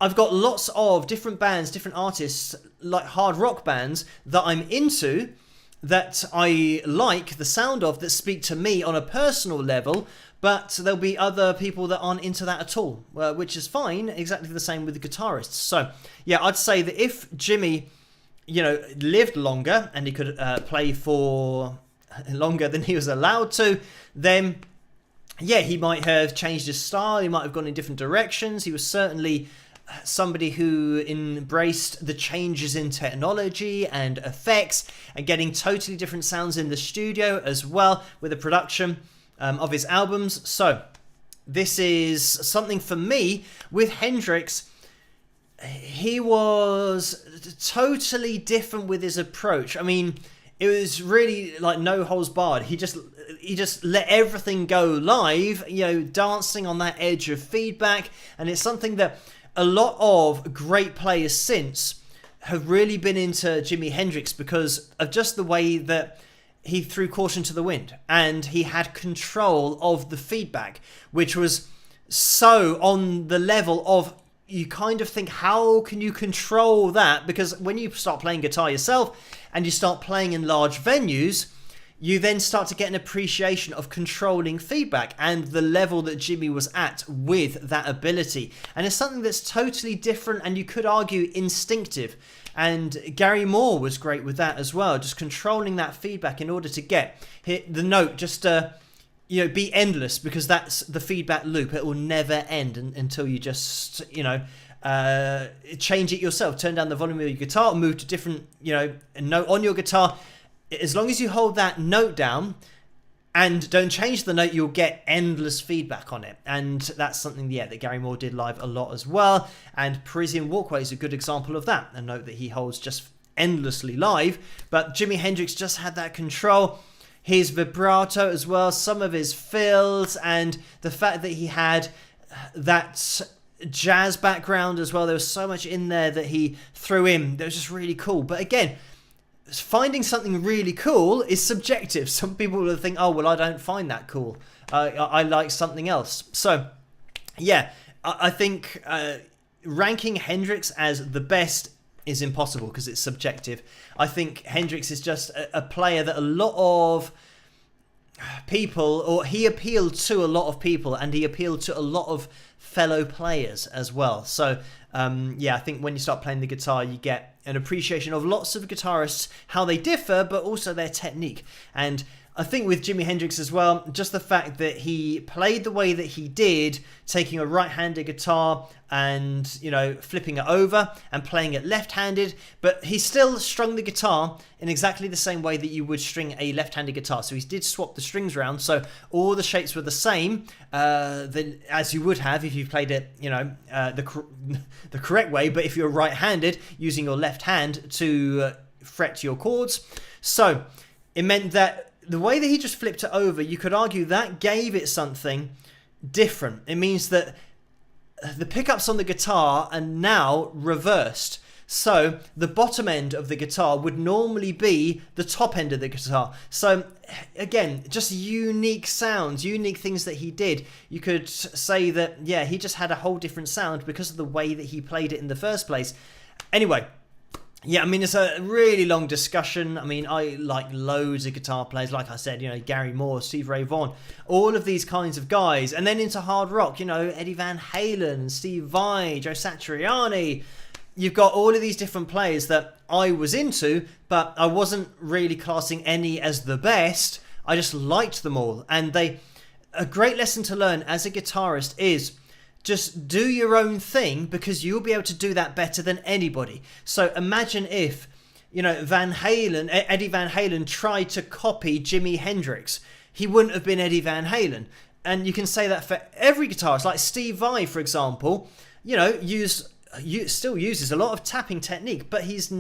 [SPEAKER 2] I've got lots of different bands, different artists, like hard rock bands that I'm into, that I like the sound of, that speak to me on a personal level, but there'll be other people that aren't into that at all, which is fine. Exactly the same with the guitarists. So yeah, I'd say that if Jimmy, lived longer and he could play for longer than he was allowed to, then yeah, he might have changed his style. He might have gone in different directions. He was certainly somebody who embraced the changes in technology and effects and getting totally different sounds in the studio as well with the production of his albums. So this is something for me with Hendrix. He was totally different with his approach. I mean, it was really like no holds barred. He just let everything go live, dancing on that edge of feedback. And it's something that a lot of great players since have really been into Jimi Hendrix because of just the way that he threw caution to the wind and he had control of the feedback, which was so on the level of, you kind of think, how can you control that? Because when you start playing guitar yourself and you start playing in large venues, you then start to get an appreciation of controlling feedback and the level that Jimmy was at with that ability. And it's something that's totally different and you could argue instinctive. And Gary Moore was great with that as well, just controlling that feedback in order to get the note just be endless, because that's the feedback loop. It will never end until you just, change it yourself. Turn down the volume of your guitar, move to different, note on your guitar. As long as you hold that note down and don't change the note, you'll get endless feedback on it. And that's something, that Gary Moore did live a lot as well. And Parisian Walkway is a good example of that. A note that he holds just endlessly live. But Jimi Hendrix just had that control. His vibrato as well, some of his fills, and the fact that he had that jazz background as well. There was so much in there that he threw in that was just really cool. But again, finding something really cool is subjective. Some people will think, oh, well, I don't find that cool. I like something else. So, yeah, I think ranking Hendrix as the best is impossible because it's subjective. I think Hendrix is just a player that a lot of people, or he appealed to a lot of people, and he appealed to a lot of fellow players as well. So I think when you start playing the guitar, you get an appreciation of lots of guitarists, how they differ, but also their technique. And I think with Jimi Hendrix as well, just the fact that he played the way that he did, taking a right-handed guitar and, flipping it over and playing it left-handed, but he still strung the guitar in exactly the same way that you would string a left-handed guitar. So he did swap the strings around, so all the shapes were the same as you would have if you played it, the correct way, but if you're right-handed, using your left hand to fret your chords. So it meant that the way that he just flipped it over, you could argue that gave it something different. It means that the pickups on the guitar are now reversed. So the bottom end of the guitar would normally be the top end of the guitar. So again, just unique sounds, unique things that he did. You could say that, he just had a whole different sound because of the way that he played it in the first place. Anyway, it's a really long discussion. I like loads of guitar players. Like I said, Gary Moore, Steve Ray Vaughan, all of these kinds of guys. And then into hard rock, Eddie Van Halen, Steve Vai, Joe Satriani. You've got all of these different players that I was into, but I wasn't really classing any as the best. I just liked them all. And a great lesson to learn as a guitarist is just do your own thing, because you'll be able to do that better than anybody. So imagine if, Eddie Van Halen tried to copy Jimi Hendrix. He wouldn't have been Eddie Van Halen. And you can say that for every guitarist. Like Steve Vai, for example, still uses a lot of tapping technique, but he's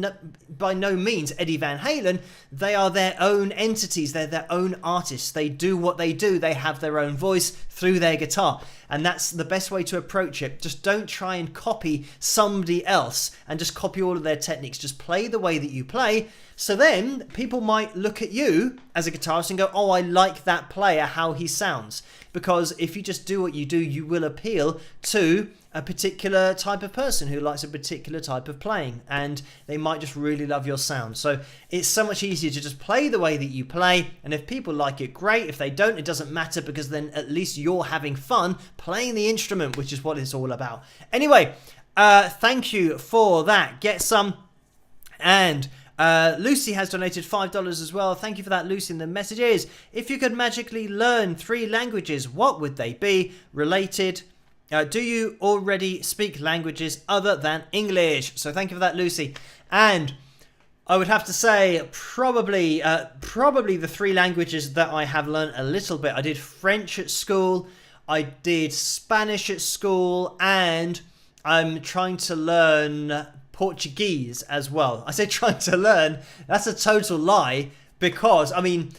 [SPEAKER 2] by no means Eddie Van Halen. They are their own entities. They're their own artists. They do what they do. They have their own voice through their guitar. And that's the best way to approach it. Just don't try and copy somebody else and just copy all of their techniques. Just play the way that you play. So then people might look at you as a guitarist and go, oh, I like that player, how he sounds. Because if you just do what you do, you will appeal to a particular type of person who likes a particular type of playing, and they might just really love your sound. So it's so much easier to just play the way that you play, and if people like it, great. If they don't, it doesn't matter, because then at least you're having fun playing the instrument, which is what it's all about. Anyway, thank you for that. Get some. And Lucy has donated $5 as well. Thank you for that, Lucy. And the message is, if you could magically learn 3 languages, what would they be? Related. Do you already speak languages other than English? So thank you for that, Lucy. And I would have to say probably the 3 languages that I have learned a little bit. I did French at school, I did Spanish at school, and I'm trying to learn Portuguese as well. I say trying to learn, that's a total lie, because I mean,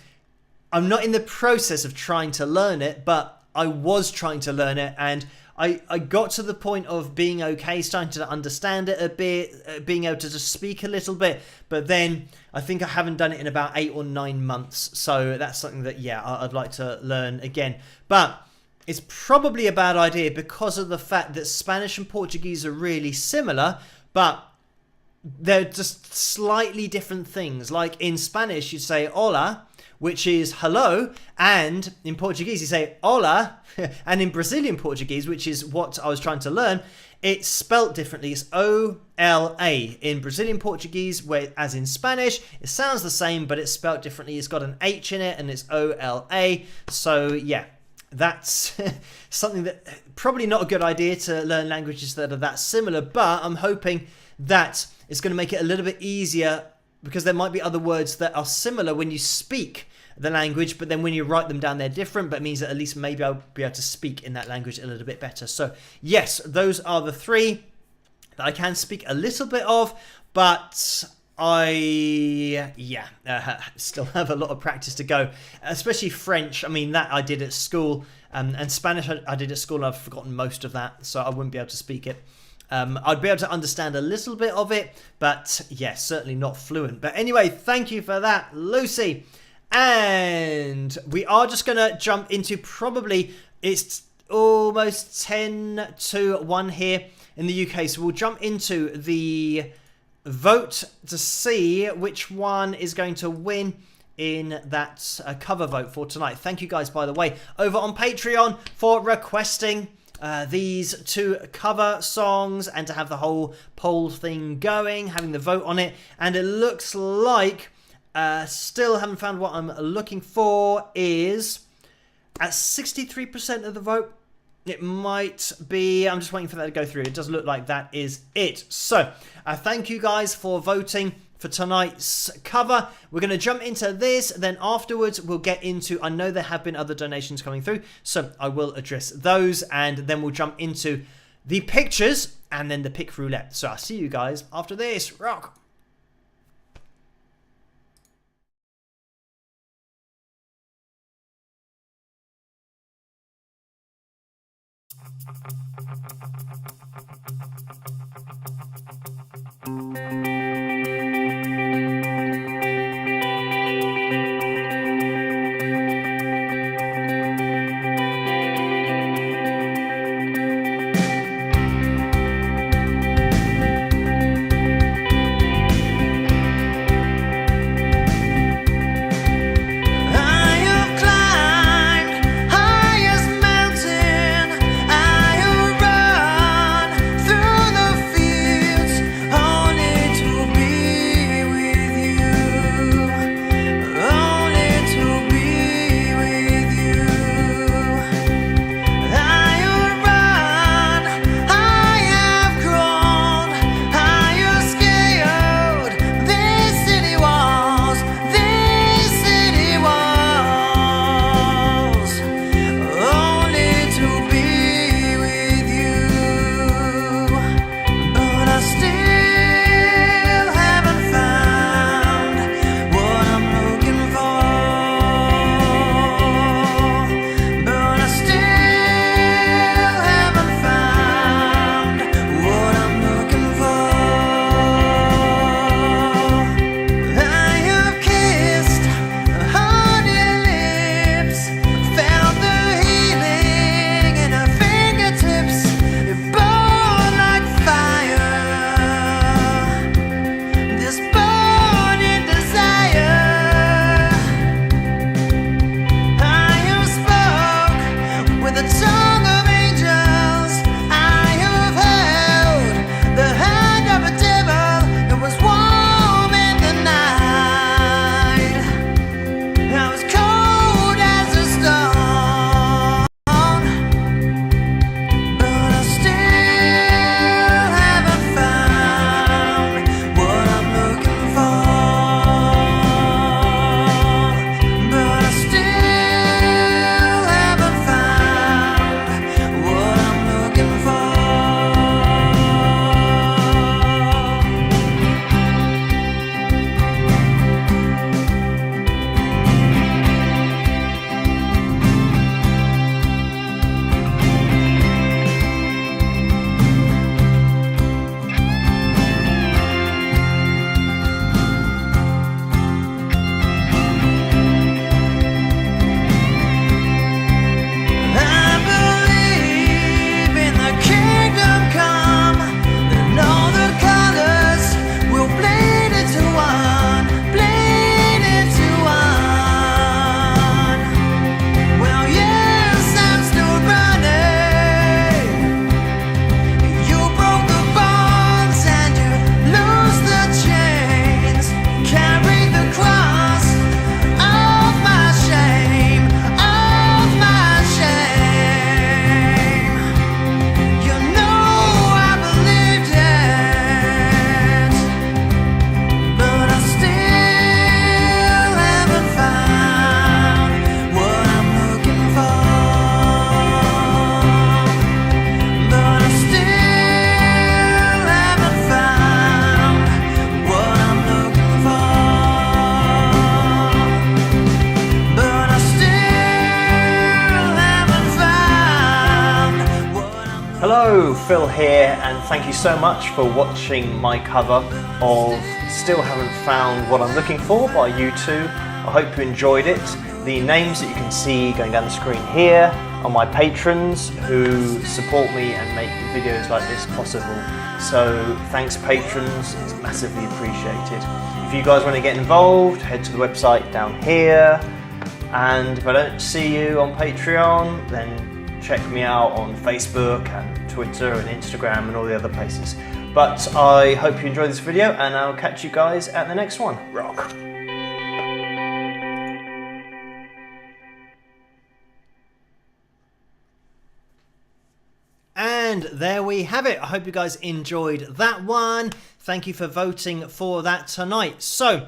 [SPEAKER 2] I'm not in the process of trying to learn it, but I was trying to learn it, and I got to the point of being okay, starting to understand it a bit, being able to just speak a little bit, but then I think I haven't done it in about 8 or 9 months, so that's something that, yeah, I'd like to learn again. But it's probably a bad idea because of the fact that Spanish and Portuguese are really similar, but they're just slightly different things. Like in Spanish, you'd say hola, which is hello, and in Portuguese you say hola, and in Brazilian Portuguese, which is what I was trying to learn, it's spelt differently. It's O-L-A in Brazilian Portuguese, whereas in Spanish it sounds the same, but it's spelt differently. It's got an H in it, and it's O-L-A. So yeah, that's something that probably not a good idea to learn languages that are that similar, but I'm hoping that it's going to make it a little bit easier, because there might be other words that are similar when you speak the language, but then when you write them down they're different, but it means that at least maybe I'll be able to speak in that language a little bit better. So yes, those are the 3 that I can speak a little bit of, but I still have a lot of practice to go, especially French. I mean, that I did at school, and Spanish I did at school, and I've forgotten most of that, so I wouldn't be able to speak it. I'd be able to understand a little bit of it, but yeah, certainly not fluent. But anyway, thank you for that, Lucy. And we are just going to jump into, probably it's almost 10 to 1 here in the UK, so we'll jump into the vote to see which one is going to win in that cover vote for tonight. Thank you guys, by the way, over on Patreon for requesting these 2 cover songs, and to have the whole poll thing going, having the vote on it. And it looks like, still haven't found what I'm looking for, is at 63% of the vote. It might be, I'm just waiting for that to go through. It does look like that is it. So thank you guys for voting for tonight's cover. We're going to jump into this, then afterwards we'll get into, I know there have been other donations coming through, so I will address those, and then we'll jump into the pictures and then the pick roulette. So I'll see you guys after this. Rock!
[SPEAKER 1] Through the field
[SPEAKER 2] Phil here, and thank you so much for watching my cover of Still Haven't Found What I'm Looking For by U2. I hope you enjoyed it. The names that you can see going down the screen here are my patrons who support me and make videos like this possible. So thanks patrons, it's massively appreciated. If you guys want to get involved, head to the website down here. And if I don't see you on Patreon, then check me out on Facebook and Twitter and Instagram and all the other places. But I hope you enjoyed this video, and I'll catch you guys at the next one. Rock! And there we have it. I hope you guys enjoyed that one. Thank you for voting for that tonight. So,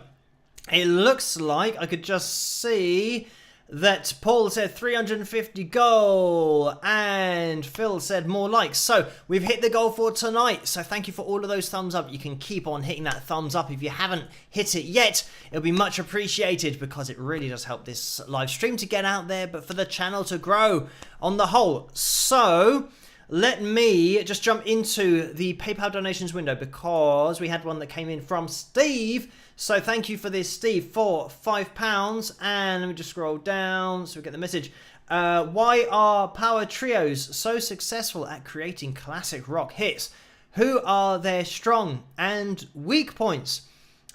[SPEAKER 2] it looks like I could just see that Paul said 350 goal and Phil said more likes. So we've hit the goal for tonight. So thank you for all of those thumbs up. You can keep on hitting that thumbs up. If you haven't hit it yet, it'll be much appreciated because it really does help this live stream to get out there, but for the channel to grow on the whole. So let me just jump into the PayPal donations window because we had one that came in from Steve. So thank you for this, Steve, for £5. And let me just scroll down so we get the message. Why are power trios so successful at creating classic rock hits? Who are their strong and weak points?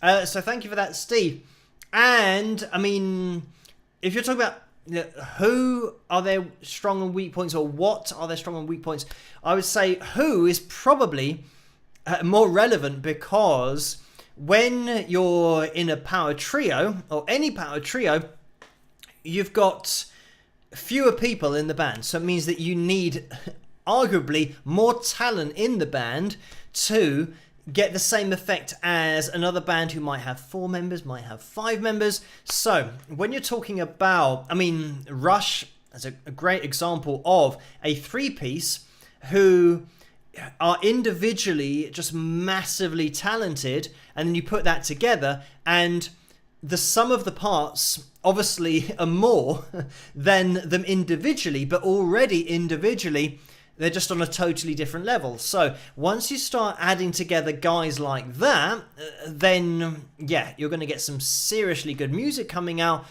[SPEAKER 2] So thank you for that, Steve. And, I mean, if you're talking about who are their strong and weak points, or what are their strong and weak points, I would say who is probably more relevant, because when you're in a power trio, or any power trio, you've got fewer people in the band. So it means that you need arguably more talent in the band to get the same effect as another band who might have 4 members, might have 5 members. So when you're talking about, I mean, Rush is a great example of a 3-piece who are individually just massively talented, and then you put that together and the sum of the parts obviously are more than them individually, but already individually they're just on a totally different level. So once you start adding together guys like that, then yeah, you're going to get some seriously good music coming out.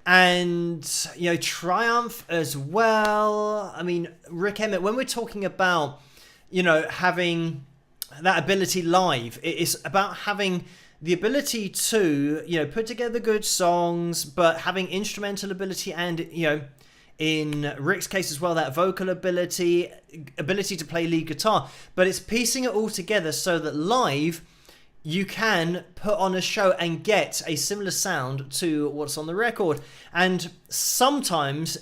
[SPEAKER 2] And, you know, Triumph as well. I mean, Rick Emmett, when we're talking about, you know, having that ability live, it's about having the ability to, you know, put together good songs, but having instrumental ability and, you know, in Rick's case as well, that vocal ability to play lead guitar. But it's piecing it all together so that live you can put on a show and get a similar sound to what's on the record. And sometimes,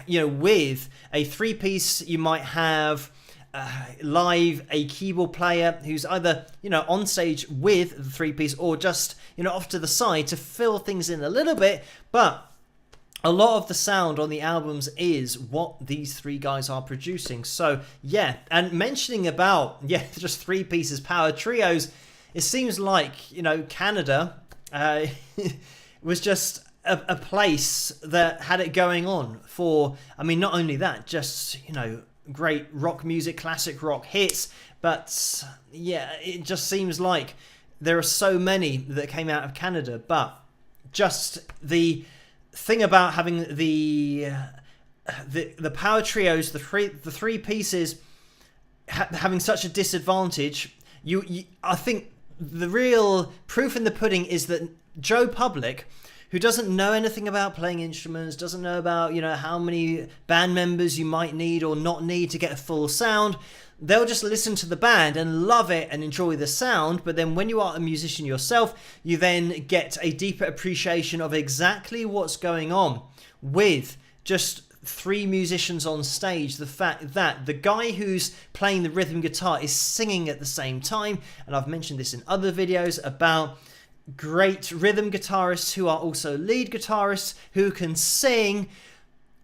[SPEAKER 2] you know, with a 3-piece, you might have live a keyboard player who's either, you know, on stage with the 3-piece or just, you know, off to the side to fill things in a little bit. But a lot of the sound on the albums is what these 3 guys are producing. So yeah, and mentioning about, yeah, just 3 pieces power trios, it seems like, you know, Canada was just a place that had it going on for, I mean, not only that, just, you know, great rock music, classic rock hits, but yeah, it just seems like there are so many that came out of Canada. But just the thing about having the power trios, the 3 pieces having such a disadvantage, I think the real proof in the pudding is that Joe Public, who doesn't know anything about playing instruments, doesn't know about, you know, how many band members you might need or not need to get a full sound, they'll just listen to the band and love it and enjoy the sound. But then when you are a musician yourself, you then get a deeper appreciation of exactly what's going on with just 3 musicians on stage. The fact that the guy who's playing the rhythm guitar is singing at the same time. And I've mentioned this in other videos about great rhythm guitarists who are also lead guitarists who can sing.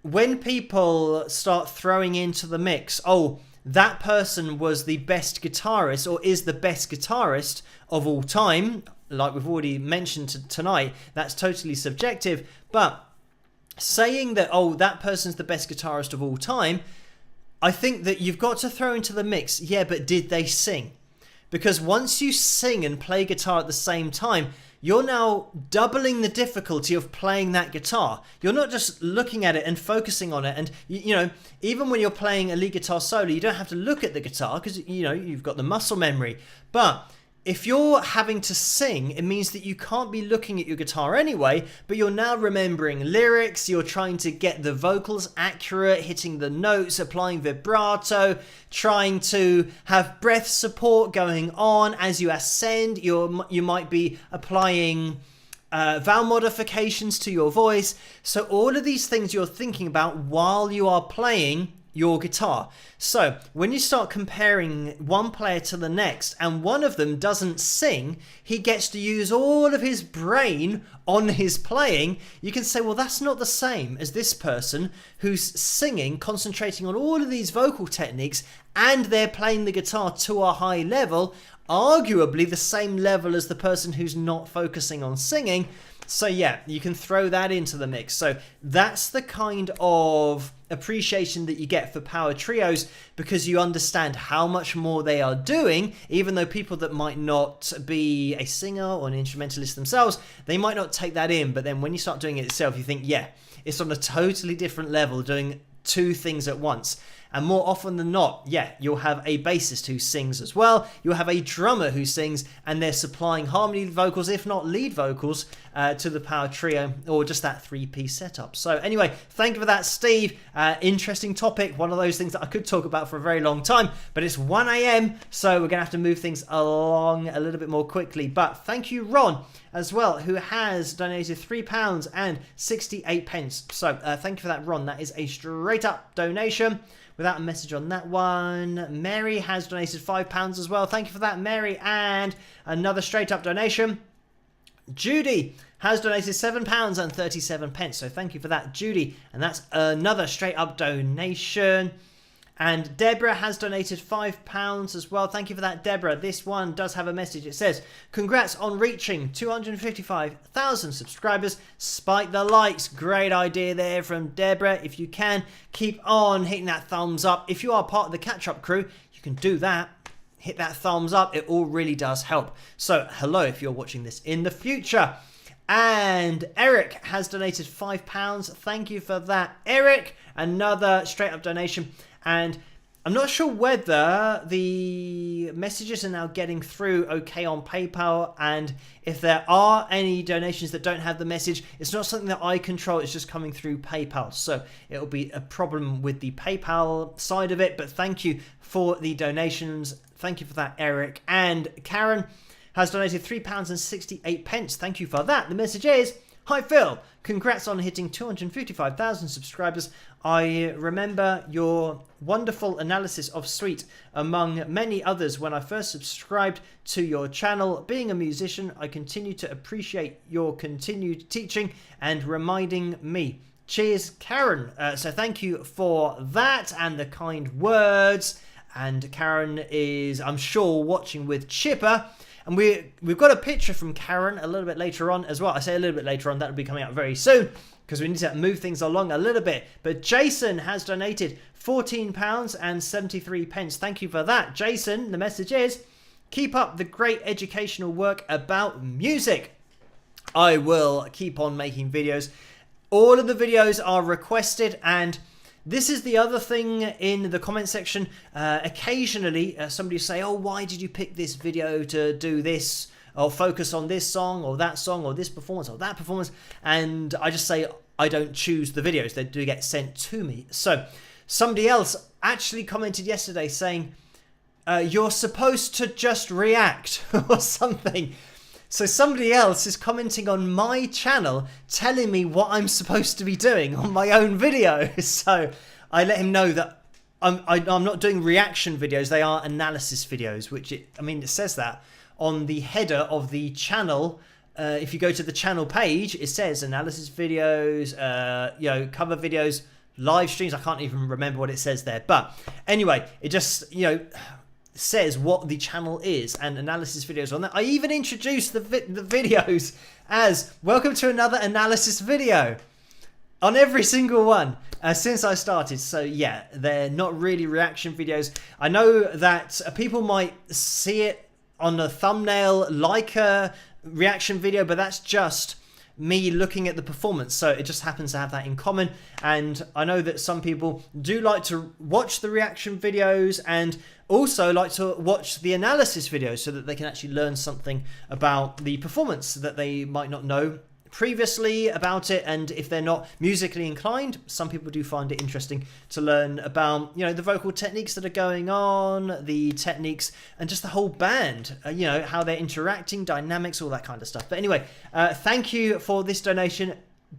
[SPEAKER 2] When people start throwing into the mix, oh, that person was the best guitarist or is the best guitarist of all time, like we've already mentioned tonight, that's totally subjective. But saying that, oh, that person's the best guitarist of all time, I think that you've got to throw into the mix, yeah, but did they sing? Because once you sing and play guitar at the same time, you're now doubling the difficulty of playing that guitar. You're not just looking at it and focusing on it. And, you know, even when you're playing a lead guitar solo, you don't have to look at the guitar because, you know, you've got the muscle memory. But if you're having to sing, it means that you can't be looking at your guitar anyway, but you're now remembering lyrics, you're trying to get the vocals accurate, hitting the notes, applying vibrato, trying to have breath support going on as you ascend. You might be applying vowel modifications to your voice. So all of these things you're thinking about while you are playing your guitar. So when you start comparing one player to the next and one of them doesn't sing, he gets to use all of his brain on his playing, you can say, well, that's not the same as this person who's singing, concentrating on all of these vocal techniques, and they're playing the guitar to a high level, arguably the same level as the person who's not focusing on singing. So yeah, you can throw that into the mix. So that's the kind of appreciation that you get for power trios, because you understand how much more they are doing, even though people that might not be a singer or an instrumentalist themselves, they might not take that in. But then when you start doing it itself, you think, yeah, it's on a totally different level, doing two things at once. And more often than not, yeah, you'll have a bassist who sings as well. You'll have a drummer who sings, and they're supplying harmony vocals, if not lead vocals, to the power trio, or just that three-piece setup. So anyway, thank you for that, Steve. Interesting topic. One of those things that I could talk about for a very long time, but it's 1 a.m., so we're going to have to move things along a little bit more quickly. But thank you, Ron, as well, who has donated £3 and 68 pence. So thank you for that, Ron. That is a straight-up donation without a message on that one. Mary has donated £5 as well. Thank you for that, Mary. And another straight up donation. Judy has donated £7 and 37 pence. So thank you for that, Judy. And that's another straight up donation. And Deborah has donated £5 as well. Thank you for that, Deborah. This one does have a message. It says, congrats on reaching 255,000 subscribers. Spike the likes. Great idea there from Deborah. If you can, keep on hitting that thumbs up. If you are part of the catch-up crew, you can do that. Hit that thumbs up. It all really does help. So, hello if you're watching this in the future. And Eric has donated £5. Thank you for that, Eric. Another straight up donation. And I'm not sure whether the messages are now getting through okay on PayPal, and if there are any donations that don't have the message, it's not something that I control, it's just coming through PayPal. So it'll be a problem with the PayPal side of it, but thank you for the donations. Thank you for that, Eric. And Karen has donated £3 and 68 pence. Thank you for that. The message is, hi Phil, congrats on hitting 255,000 subscribers. I remember your wonderful analysis of Sweet among many others when I first subscribed to your channel. Being a musician, I continue to appreciate your continued teaching and reminding me. Cheers, Karen. So thank you for that and the kind words. And Karen is, I'm sure, watching with Chipper. And we've got a picture from Karen a little bit later on as well. I say a little bit later on, that'll be coming out very soon, because we need to move things along a little bit. But Jason has donated £14 and 73 pence. Thank you for that, Jason. The message is, keep up the great educational work about music. I will keep on making videos. All of the videos are requested, and this is the other thing in the comment section. Occasionally, somebody will say, oh, why did you pick this video to do this? Or focus on this song or this performance or that performance. And I just say, I don't choose the videos. They do get sent to me. So somebody else actually commented yesterday saying, you're supposed to just react or something. So somebody else is commenting on my channel telling me what I'm supposed to be doing on my own video. So I let him know that I'm not doing reaction videos. They are analysis videos, which it says that on the header of the channel. If you go to the channel page, it says analysis videos, cover videos, live streams. I can't even remember what it says there. But anyway, it just, says what the channel is, and analysis videos on that. I even introduced the videos as welcome to another analysis video. on every single one since I started. So yeah, they're not really reaction videos. I know that people might see it on the thumbnail like a reaction video, but that's just me looking at the performance, so it just happens to have that in common. And I know that some people do like to watch the reaction videos and also like to watch the analysis videos so that they can actually learn something about the performance that they might not know previously about it. And if they're not musically inclined, some people do find it interesting to learn about, you know, the vocal techniques that are going on, the techniques, and just the whole band, you know, how they're interacting, dynamics, all that kind of stuff. But anyway, thank you for this donation,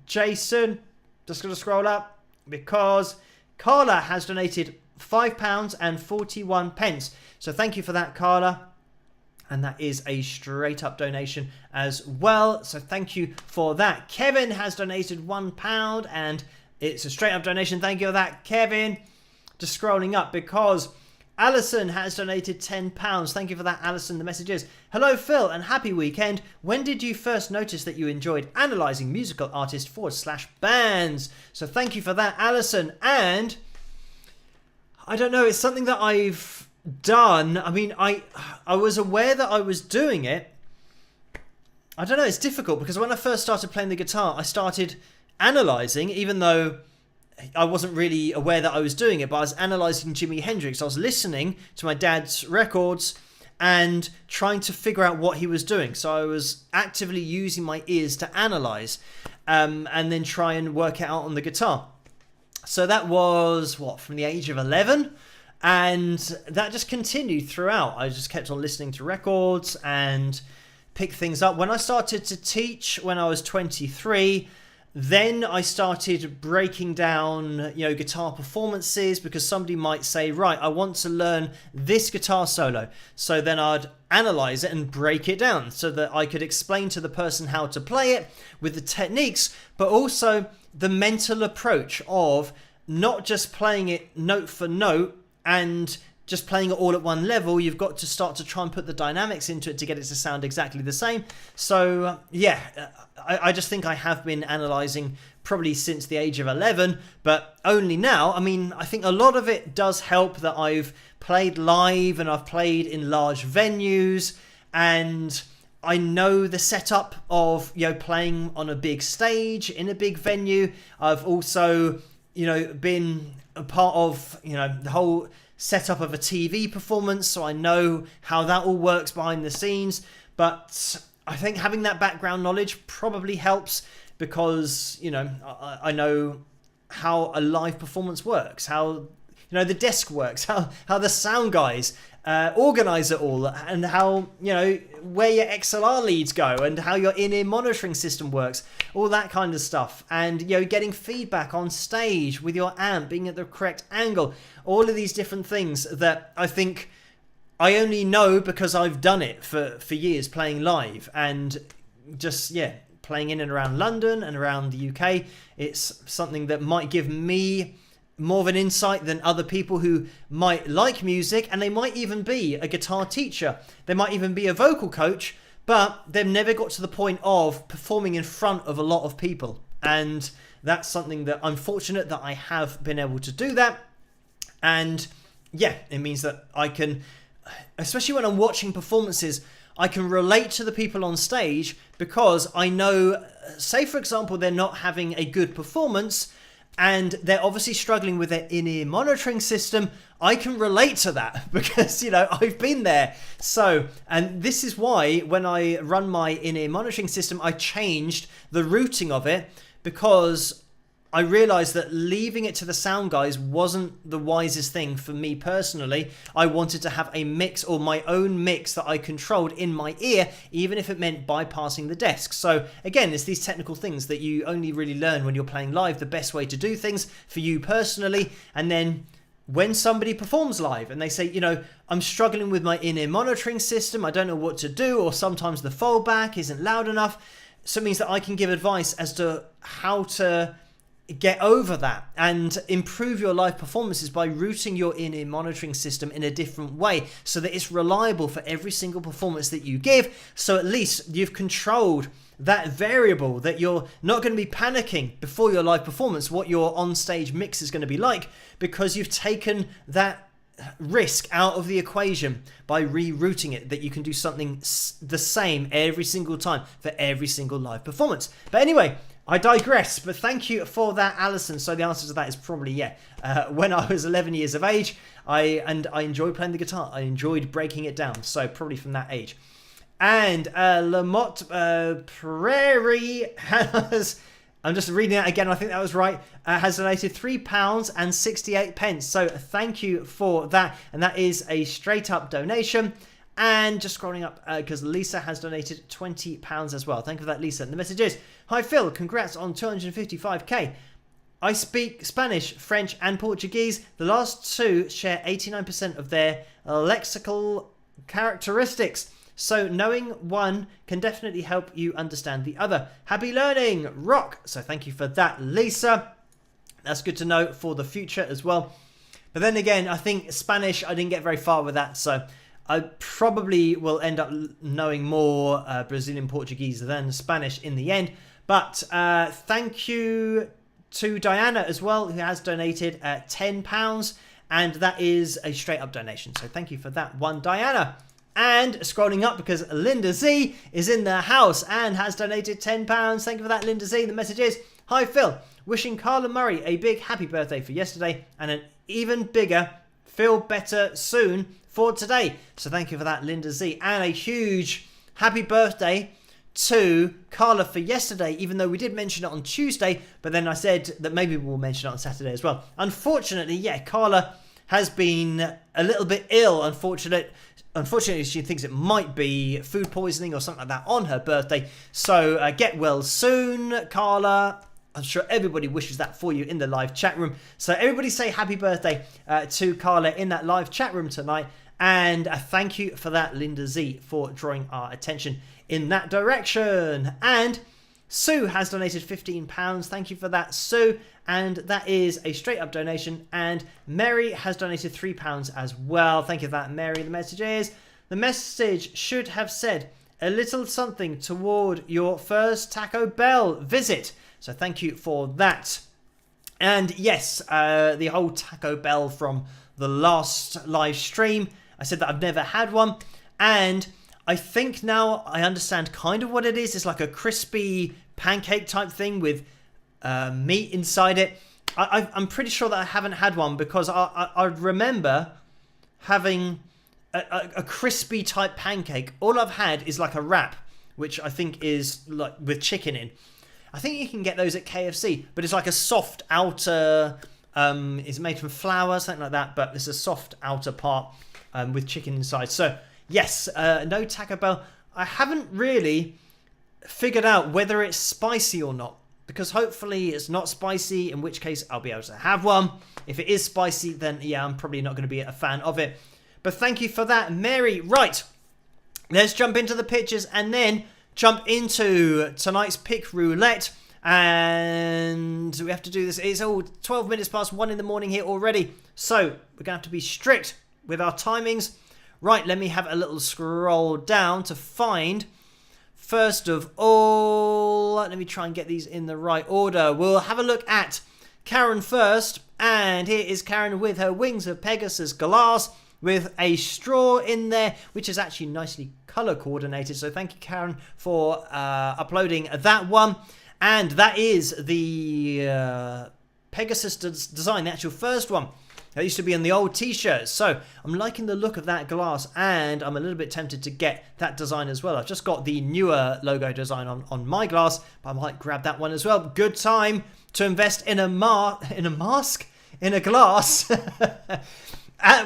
[SPEAKER 2] Jason. Just gonna scroll up because Carla has donated £5.41. So thank you for that, Carla. And that is a straight up donation as well. So thank you for that. Kevin has donated £1 and it's a straight up donation. Thank you for that, Kevin. Just scrolling up because Alison has donated £10. Thank you for that, Alison. The message is, hello, Phil, and happy weekend. When did you first notice that you enjoyed analysing musical artists / bands? So thank you for that, Alison. And I don't know, it's something that I've done. I mean, I was aware that I was doing it. I don't know, it's difficult because when I first started playing the guitar, I started analysing, even though I wasn't really aware that I was doing it, but I was analysing Jimi Hendrix. I was listening to my dad's records and trying to figure out what he was doing. So I was actively using my ears to analyse and then try and work it out on the guitar. So that was, from the age of 11? And that just continued throughout. I just kept on listening to records and picked things up. When I started to teach when I was 23, then I started breaking down, you know, guitar performances, because somebody might say, right, I want to learn this guitar solo. So then I'd analyze it and break it down so that I could explain to the person how to play it with the techniques, but also the mental approach of not just playing it note for note and just playing it all at one level. You've got to start to try and put the dynamics into it to get it to sound exactly the same. So yeah, I just think I have been analysing probably since the age of 11, but only now. I mean, I think a lot of it does help that I've played live and I've played in large venues, and I know the setup of, you know, playing on a big stage in a big venue. I've also, you know, been a part of, you know, the whole setup of a TV performance, so I know how that all works behind the scenes. But I think having that background knowledge probably helps because, you know, I know how a live performance works, how, you know, the desk works, how the sound guys organize it all, and how, you know, where your XLR leads go and how your in-ear monitoring system works, all that kind of stuff. And, you know, getting feedback on stage with your amp, being at the correct angle, all of these different things that I think I only know because I've done it for years playing live, and just, yeah, playing in and around London and around the UK. It's something that might give me more of an insight than other people who might like music, and they might even be a guitar teacher. They might even be a vocal coach, but they've never got to the point of performing in front of a lot of people. And that's something that I'm fortunate that I have been able to do that. And yeah, it means that I can, especially when I'm watching performances, I can relate to the people on stage because I know, say for example, they're not having a good performance and they're obviously struggling with their in-ear monitoring system. I can relate to that because, you know, I've been there. So, and this is why when I run my in-ear monitoring system, I changed the routing of it, because I realized that leaving it to the sound guys wasn't the wisest thing for me personally. I wanted to have a mix, or my own mix, that I controlled in my ear, even if it meant bypassing the desk. So again, it's these technical things that you only really learn when you're playing live, the best way to do things for you personally. And then when somebody performs live and they say, you know, I'm struggling with my in-ear monitoring system, I don't know what to do, or sometimes the fallback isn't loud enough. So it means that I can give advice as to how to get over that and improve your live performances by routing your in-ear monitoring system in a different way so that it's reliable for every single performance that you give. So at least you've controlled that variable, that you're not going to be panicking before your live performance what your on-stage mix is going to be like, because you've taken that risk out of the equation by rerouting it, that you can do something the same every single time for every single live performance. But anyway, I digress, but thank you for that, Alison. So the answer to that is probably yeah. When I was 11 years of age, I enjoyed playing the guitar. I enjoyed breaking it down. So probably from that age. And Lamotte Prairie has, I'm just reading that again, I think that was right, has donated £3.68. So thank you for that. And that is a straight up donation. And just scrolling up, because Lisa has donated £20 as well. Thank you for that, Lisa. And the message is, hi Phil, congrats on 255k. I speak Spanish, French and Portuguese. The last two share 89% of their lexical characteristics. So knowing one can definitely help you understand the other. Happy learning, rock. So thank you for that, Lisa. That's good to know for the future as well. But then again, I think Spanish, I didn't get very far with that. So I probably will end up knowing more Brazilian Portuguese than Spanish in the end. But thank you to Diana as well, who has donated £10. And that is a straight up donation. So thank you for that one, Diana. And scrolling up, because Linda Z is in the house and has donated £10. Thank you for that, Linda Z. The message is, hi Phil, wishing Carla Murray a big happy birthday for yesterday and an even bigger feel better soon for today. So thank you for that, Linda Z. And a huge happy birthday to Carla for yesterday, even though we did mention it on Tuesday, but then I said that maybe we'll mention it on Saturday as well. Unfortunately, yeah, Carla has been a little bit ill, Unfortunately, she thinks it might be food poisoning or something like that on her birthday. So get well soon, Carla. I'm sure everybody wishes that for you in the live chat room. So everybody say happy birthday to Carla in that live chat room tonight. And thank you for that, Linda Z, for drawing our attention in that direction. And Sue has donated £15. Thank you for that, Sue. And that is a straight up donation. And Mary has donated £3 as well. Thank you for that, Mary. The message should have said a little something toward your first Taco Bell visit. So thank you for that. And yes, the whole Taco Bell from the last live stream, I said that I've never had one. And I think now I understand kind of what it is. It's like a crispy pancake type thing with meat inside it. I'm pretty sure that I haven't had one, because I remember having a crispy type pancake. All I've had is like a wrap, which I think is like with chicken in. I think you can get those at KFC, but it's like a soft outer, it's made from flour, something like that, but it's a soft outer part with chicken inside. So yes, no Taco Bell. I haven't really figured out whether it's spicy or not, because hopefully it's not spicy, in which case I'll be able to have one. If it is spicy, then yeah, I'm probably not going to be a fan of it. But thank you for that, Mary. Right, let's jump into the pictures and then jump into tonight's pick roulette. And we have to do this. It's all 12 minutes past 1 in the morning here already, so we're going to have to be strict with our timings. Right, let me have a little scroll down to find, first of all, let me try and get these in the right order. We'll have a look at Karen first, and here is Karen with her Wings of Pegasus glass with a straw in there, which is actually nicely color coordinated. So thank you, Karen, for uploading that one. And that is the Pegasus design, the actual first one. That used to be on the old t-shirts. So I'm liking the look of that glass, and I'm a little bit tempted to get that design as well. I've just got the newer logo design on my glass, but I might grab that one as well. Good time to invest in a mask? In a glass?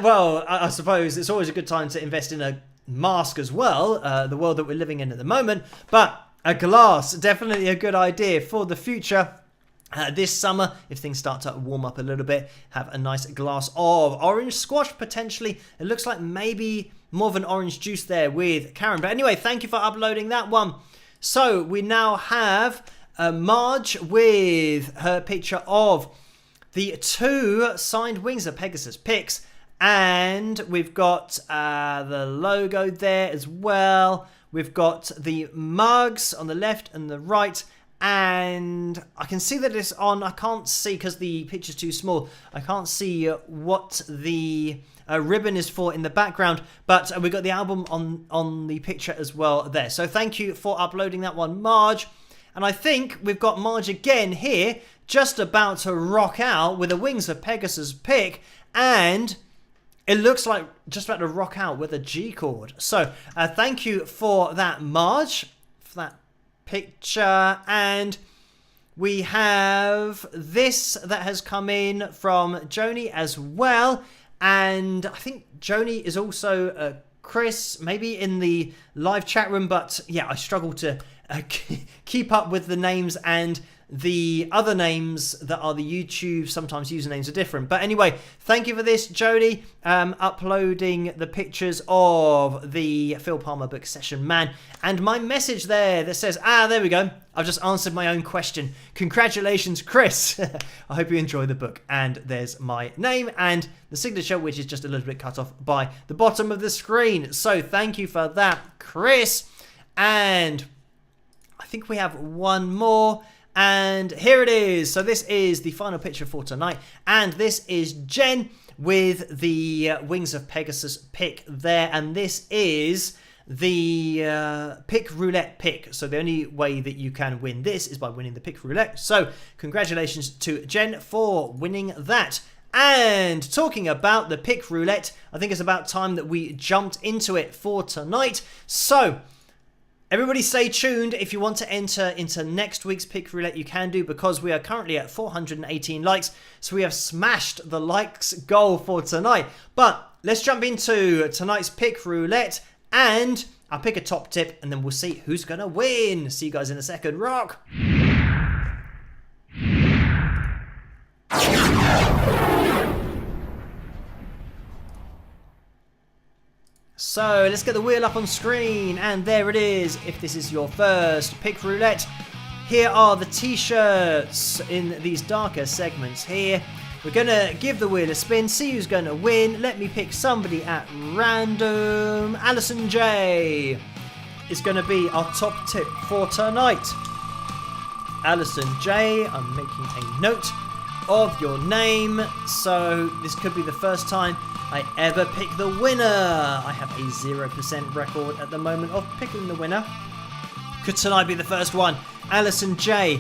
[SPEAKER 2] Well, I suppose it's always a good time to invest in a mask as well, the world that we're living in at the moment. But a glass, definitely a good idea for the future. This summer, if things start to warm up a little bit, have a nice glass of orange squash, potentially. It looks like maybe more of an orange juice there with Karen. But anyway, thank you for uploading that one. So we now have Marge with her picture of the 2 signed Wings of Pegasus picks. And we've got the logo there as well. We've got the mugs on the left and the right. And I can see that it's on. I can't see because the picture's too small. I can't see what the ribbon is for in the background. But we've got the album on the picture as well there. So thank you for uploading that one, Marge. And I think we've got Marge again here, just about to rock out with a Wings of Pegasus pick. And it looks like just about to rock out with a G chord. So thank you for that, Marge, for that picture. And we have this that has come in from Joni as well. And I think Joni is also Chris, maybe in the live chat room. But yeah, I struggle to keep up with the names, and the other names that are the YouTube sometimes usernames are different. But anyway, thank you for this, Jody, uploading the pictures of the Phil Palmer book Session Man. And my message there that says, there we go. I've just answered my own question. Congratulations, Chris. I hope you enjoy the book. And there's my name and the signature, which is just a little bit cut off by the bottom of the screen. So thank you for that, Chris. And I think we have one more. And here it is. So this is the final picture for tonight. And this is Jen with the Wings of Pegasus pick there. And this is the pick roulette pick. So the only way that you can win this is by winning the pick roulette. So congratulations to Jen for winning that. And talking about the pick roulette, I think it's about time that we jumped into it for tonight. So everybody stay tuned. If you want to enter into next week's pick roulette, you can do, because we are currently at 418 likes. So we have smashed the likes goal for tonight. But let's jump into tonight's pick roulette, and I'll pick a top tip and then we'll see who's going to win. See you guys in a second. Rock! So let's get the wheel up on screen, and there it is. If this is your first pick roulette, here are the t-shirts in these darker segments here. We're going to give the wheel a spin, see who's going to win. Let me pick somebody at random. Alison J is going to be our top tip for tonight. Alison J, I'm making a note of your name, so this could be the first time I ever pick the winner. I have a 0% record at the moment of picking the winner. Could tonight be the first one? Alison J.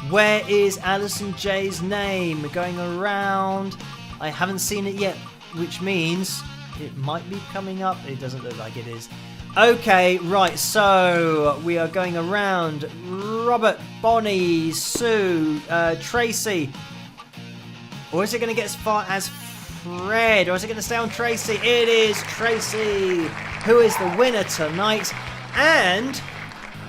[SPEAKER 2] Where is Alison J's name? Going around. I haven't seen it yet, which means it might be coming up. It doesn't look like it is. Okay, right, so we are going around. Robert, Bonnie, Sue, Tracy. Or is it going to get as far as Fred, or is it going to stay on Tracy? It is Tracy who is the winner tonight, and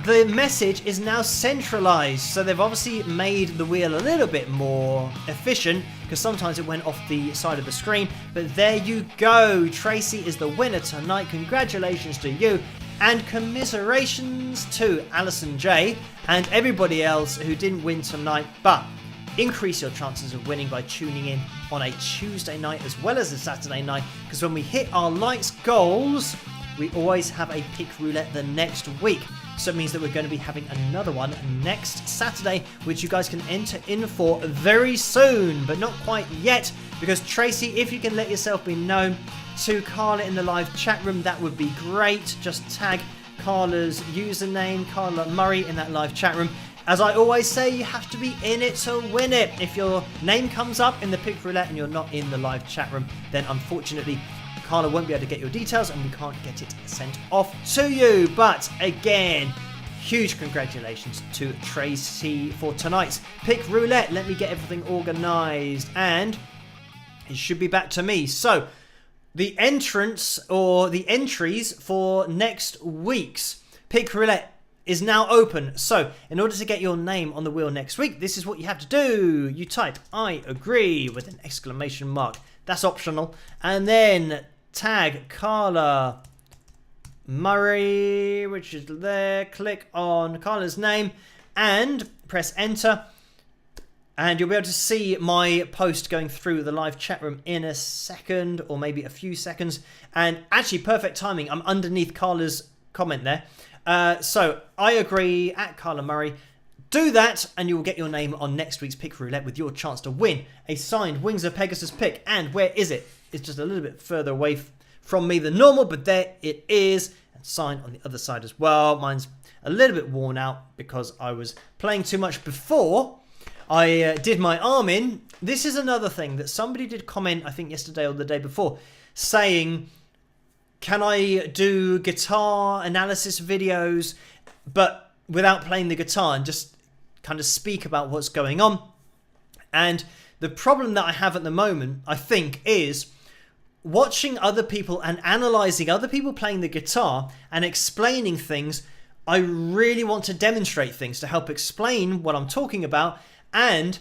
[SPEAKER 2] the message is now centralized. So they've obviously made the wheel a little bit more efficient, because sometimes it went off the side of the screen. But there you go, Tracy is the winner tonight. Congratulations to you, and commiserations to Alison J and everybody else who didn't win tonight. But increase your chances of winning by tuning in on a Tuesday night as well as a Saturday night, because when we hit our likes goals, we always have a pick roulette the next week. So it means that we're going to be having another one next Saturday, which you guys can enter in for very soon, but not quite yet, because Tracy, if you can let yourself be known to Carla in the live chat room, that would be great. Just tag Carla's username, Carla Murray, in that live chat room. As I always say, you have to be in it to win it. If your name comes up in the pick roulette and you're not in the live chat room, then unfortunately Carla won't be able to get your details and we can't get it sent off to you. But again, huge congratulations to Tracy for tonight's pick roulette. Let me get everything organised and it should be back to me. So the entrance, or the entries for next week's pick roulette, is now open. So in order to get your name on the wheel next week, this is what you have to do. You type "I agree" with an exclamation mark. That's optional. And then tag Carla Murray, which is there. Click on Carla's name and press enter. And you'll be able to see my post going through the live chat room in a second, or maybe a few seconds. And actually, perfect timing. I'm underneath Carla's comment there. So I agree, at Carla Murray. Do that, and you will get your name on next week's Pick Roulette with your chance to win a signed Wings of Pegasus pick. And where is it? It's just a little bit further away from me than normal, but there it is. And signed on the other side as well. Mine's a little bit worn out because I was playing too much before I did my arm in. This is another thing that somebody did comment, I think yesterday or the day before, saying, can I do guitar analysis videos, but without playing the guitar and just kind of speak about what's going on? And the problem that I have at the moment, I think, is watching other people and analysing other people playing the guitar and explaining things. I really want to demonstrate things to help explain what I'm talking about. And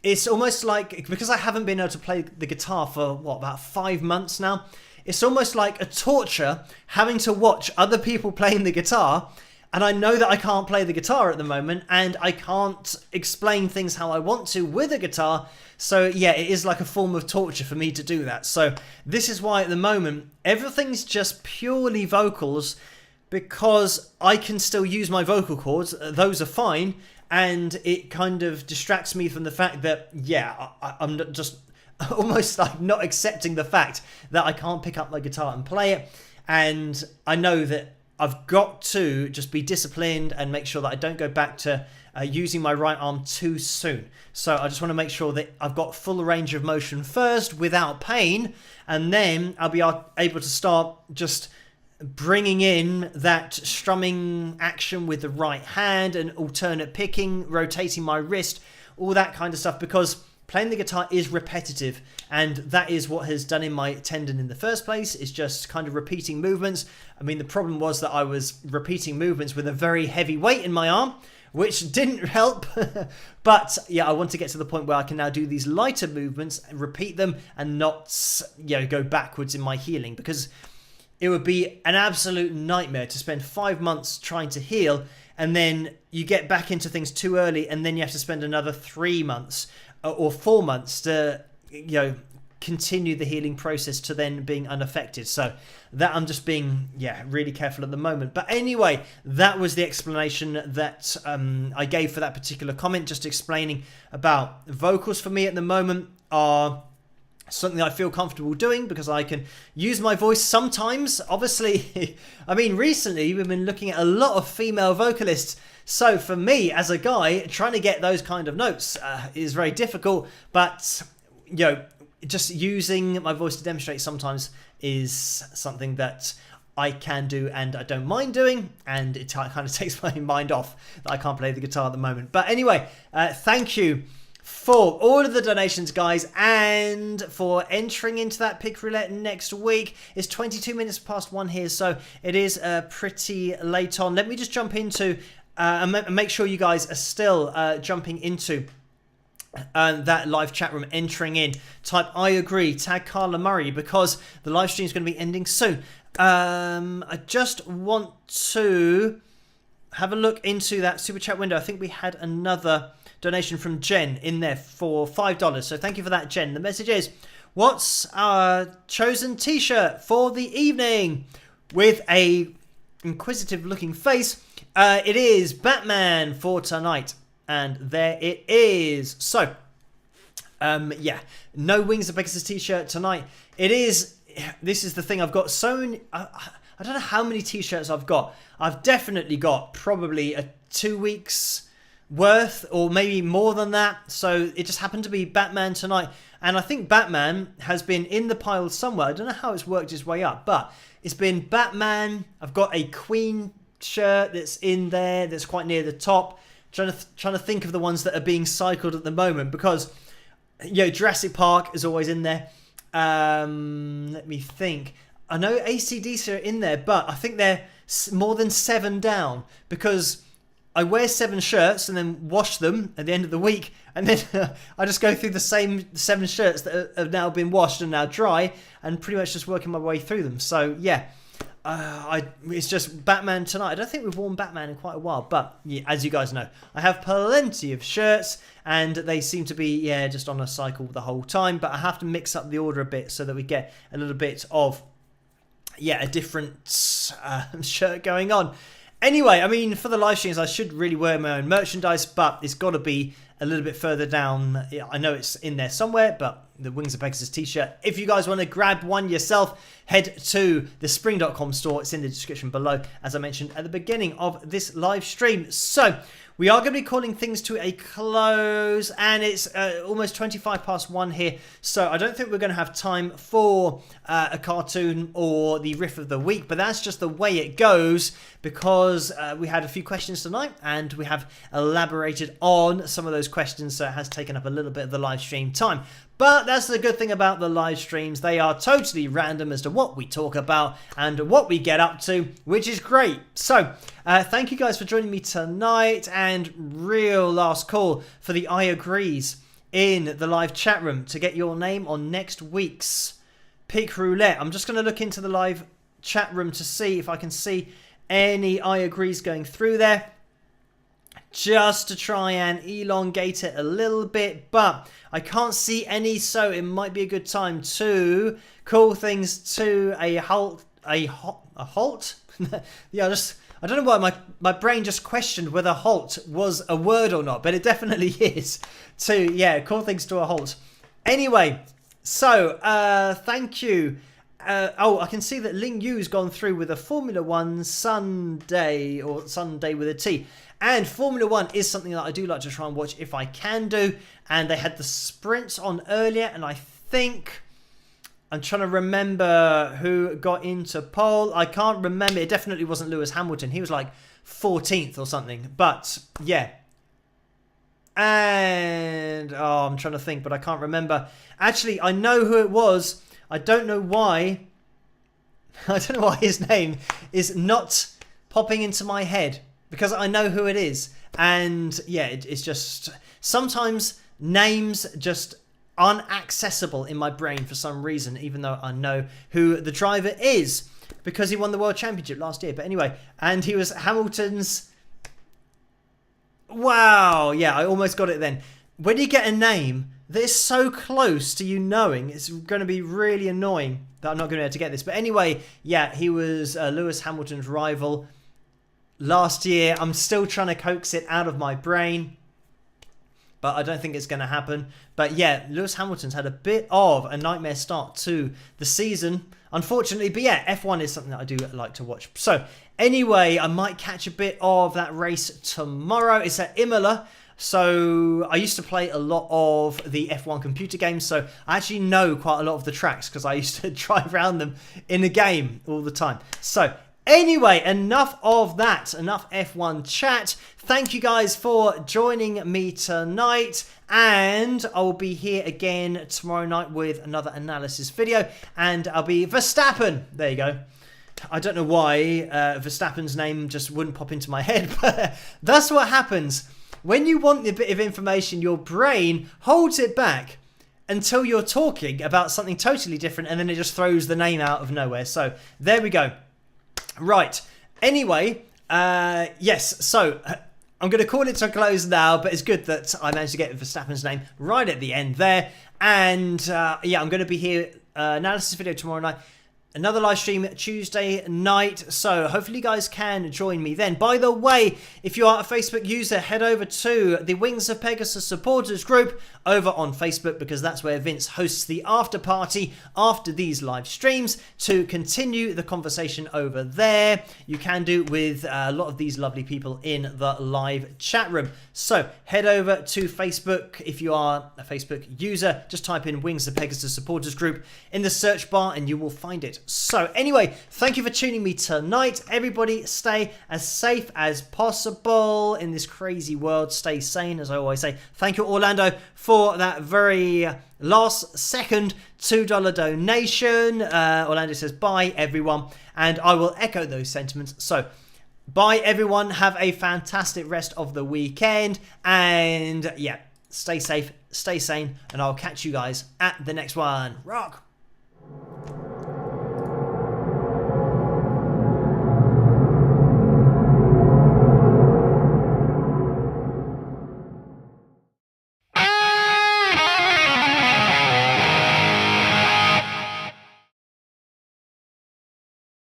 [SPEAKER 2] it's almost like, because I haven't been able to play the guitar for, about 5 months now, it's almost like a torture having to watch other people playing the guitar. And I know that I can't play the guitar at the moment, and I can't explain things how I want to with a guitar. So yeah, it is like a form of torture for me to do that. So this is why at the moment, everything's just purely vocals, because I can still use my vocal cords. Those are fine. And it kind of distracts me from the fact that, yeah, I'm not just almost like not accepting the fact that I can't pick up my guitar and play it. And I know that I've got to just be disciplined and make sure that I don't go back to using my right arm too soon. So I just want to make sure that I've got full range of motion first without pain, and then I'll be able to start just bringing in that strumming action with the right hand and alternate picking, rotating my wrist, all that kind of stuff, because playing the guitar is repetitive, and that is what has done in my tendon in the first place, is just kind of repeating movements. I mean, the problem was that I was repeating movements with a very heavy weight in my arm, which didn't help. But yeah, I want to get to the point where I can now do these lighter movements and repeat them and not, go backwards in my healing, because it would be an absolute nightmare to spend 5 months trying to heal, and then you get back into things too early, and then you have to spend another 3 months or 4 months to, continue the healing process to then being unaffected. So that I'm just being, really careful at the moment. But anyway, that was the explanation that I gave for that particular comment, just explaining about vocals for me at the moment are something I feel comfortable doing because I can use my voice sometimes. Obviously, I mean, recently we've been looking at a lot of female vocalists. So for me, as a guy, trying to get those kind of notes is very difficult. But, just using my voice to demonstrate sometimes is something that I can do and I don't mind doing. And it kind of takes my mind off that I can't play the guitar at the moment. But anyway, thank you for all of the donations, guys, and for entering into that Pick Roulette next week. It's 22 minutes past 1 here, so it is pretty late on. Let me just jump into and make sure you guys are still jumping into that live chat room, entering in. Type I agree, tag Carla Murray, because the live stream is going to be ending soon. I just want to have a look into that super chat window. I think we had another donation from Jen in there for $5. So thank you for that, Jen. The message is, what's our chosen t-shirt for the evening? With a inquisitive looking face, it is Batman for tonight. And there it is. So, no Wings of Pegasus t-shirt tonight. This is the thing, I've got so many, I don't know how many t-shirts I've got. I've definitely got probably 2 weeks worth, or maybe more than that. So it just happened to be Batman tonight, and I think Batman has been in the pile somewhere. I don't know how it's worked its way up, but it's been Batman. I've got a Queen shirt that's in there, that's quite near the top. Trying to think of the ones that are being cycled at the moment, because Jurassic Park is always in there. Let me think. I know AC/DC are in there, but I think they're more than 7 down, because I wear 7 shirts and then wash them at the end of the week, and then I just go through the same 7 shirts that have now been washed and now dry, and pretty much just working my way through them. So yeah, It's just Batman tonight. I don't think we've worn Batman in quite a while, but yeah, as you guys know, I have plenty of shirts, and they seem to be just on a cycle the whole time. But I have to mix up the order a bit so that we get a little bit of a different shirt going on. Anyway, I mean, for the live streams, I should really wear my own merchandise, but it's got to be a little bit further down. I know it's in there somewhere, but the Wings of Pegasus t-shirt. If you guys want to grab one yourself, head to the spring.com store. It's in the description below, as I mentioned at the beginning of this live stream. So we are going to be calling things to a close, and it's almost 1 here. So I don't think we're going to have time for a cartoon or the riff of the week, but that's just the way it goes, because we had a few questions tonight, and we have elaborated on some of those questions, so it has taken up a little bit of the live stream time. But that's the good thing about the live streams. They are totally random as to what we talk about and what we get up to, which is great. So thank you guys for joining me tonight, and real last call for the I agrees in the live chat room to get your name on next week's Pick Roulette. I'm just going to look into the live chat room to see if I can see any I agrees going through there, just to try and elongate it a little bit, but I can't see any, so it might be a good time to call things to a halt. A halt? Yeah, I don't know why my brain just questioned whether halt was a word or not, but it definitely is. To call things to a halt. Anyway, so thank you. I can see that Ling Yu's gone through with a Formula 1 Sunday, or Sunday with a T. And Formula 1 is something that I do like to try and watch if I can do. And they had the sprints on earlier, and I think I'm trying to remember who got into pole. I can't remember. It definitely wasn't Lewis Hamilton. He was like 14th or something. But yeah. And I'm trying to think, but I can't remember. Actually, I know who it was. I don't know why. I don't know why his name is not popping into my head, because I know who it is. And yeah, it's just sometimes names just aren't accessible in my brain for some reason, even though I know who the driver is, because he won the World Championship last year. But anyway, and he was Hamilton's... Wow, yeah, I almost got it then. When you get a name that is so close to you knowing, it's going to be really annoying that I'm not going to be able to get this. But anyway, yeah, he was Lewis Hamilton's rival last year. I'm still trying to coax it out of my brain, but I don't think it's going to happen. But yeah, Lewis Hamilton's had a bit of a nightmare start to the season, unfortunately. But yeah, F1 is something that I do like to watch. So anyway, I might catch a bit of that race tomorrow. It's at Imola. So I used to play a lot of the F1 computer games, so I actually know quite a lot of the tracks because I used to drive around them in the game all the time. So anyway, enough of that, enough F1 chat. Thank you guys for joining me tonight, and I'll be here again tomorrow night with another analysis video, and I'll be Verstappen. There you go. I don't know why Verstappen's name just wouldn't pop into my head, but that's what happens. When you want a bit of information, your brain holds it back until you're talking about something totally different, and then it just throws the name out of nowhere. So there we go. Right. Anyway, yes. So I'm going to call it to a close now, but it's good that I managed to get Verstappen's name right at the end there. And yeah, I'm going to be here, analysis video tomorrow night. Another live stream Tuesday night, so hopefully you guys can join me then. By the way, if you are a Facebook user, head over to the Wings of Pegasus supporters group over on Facebook, because that's where Vince hosts the after party after these live streams to continue the conversation over there. You can do with a lot of these lovely people in the live chat room. So head over to Facebook. If you are a Facebook user, just type in Wings of Pegasus supporters group in the search bar and you will find it. So anyway, thank you for tuning me tonight. Everybody stay as safe as possible in this crazy world. Stay sane, as I always say. Thank you, Orlando, for that very last second $2 donation. Orlando says, bye, everyone. And I will echo those sentiments. So bye, everyone. Have a fantastic rest of the weekend. And yeah, stay safe, stay sane, and I'll catch you guys at the next one. Rock!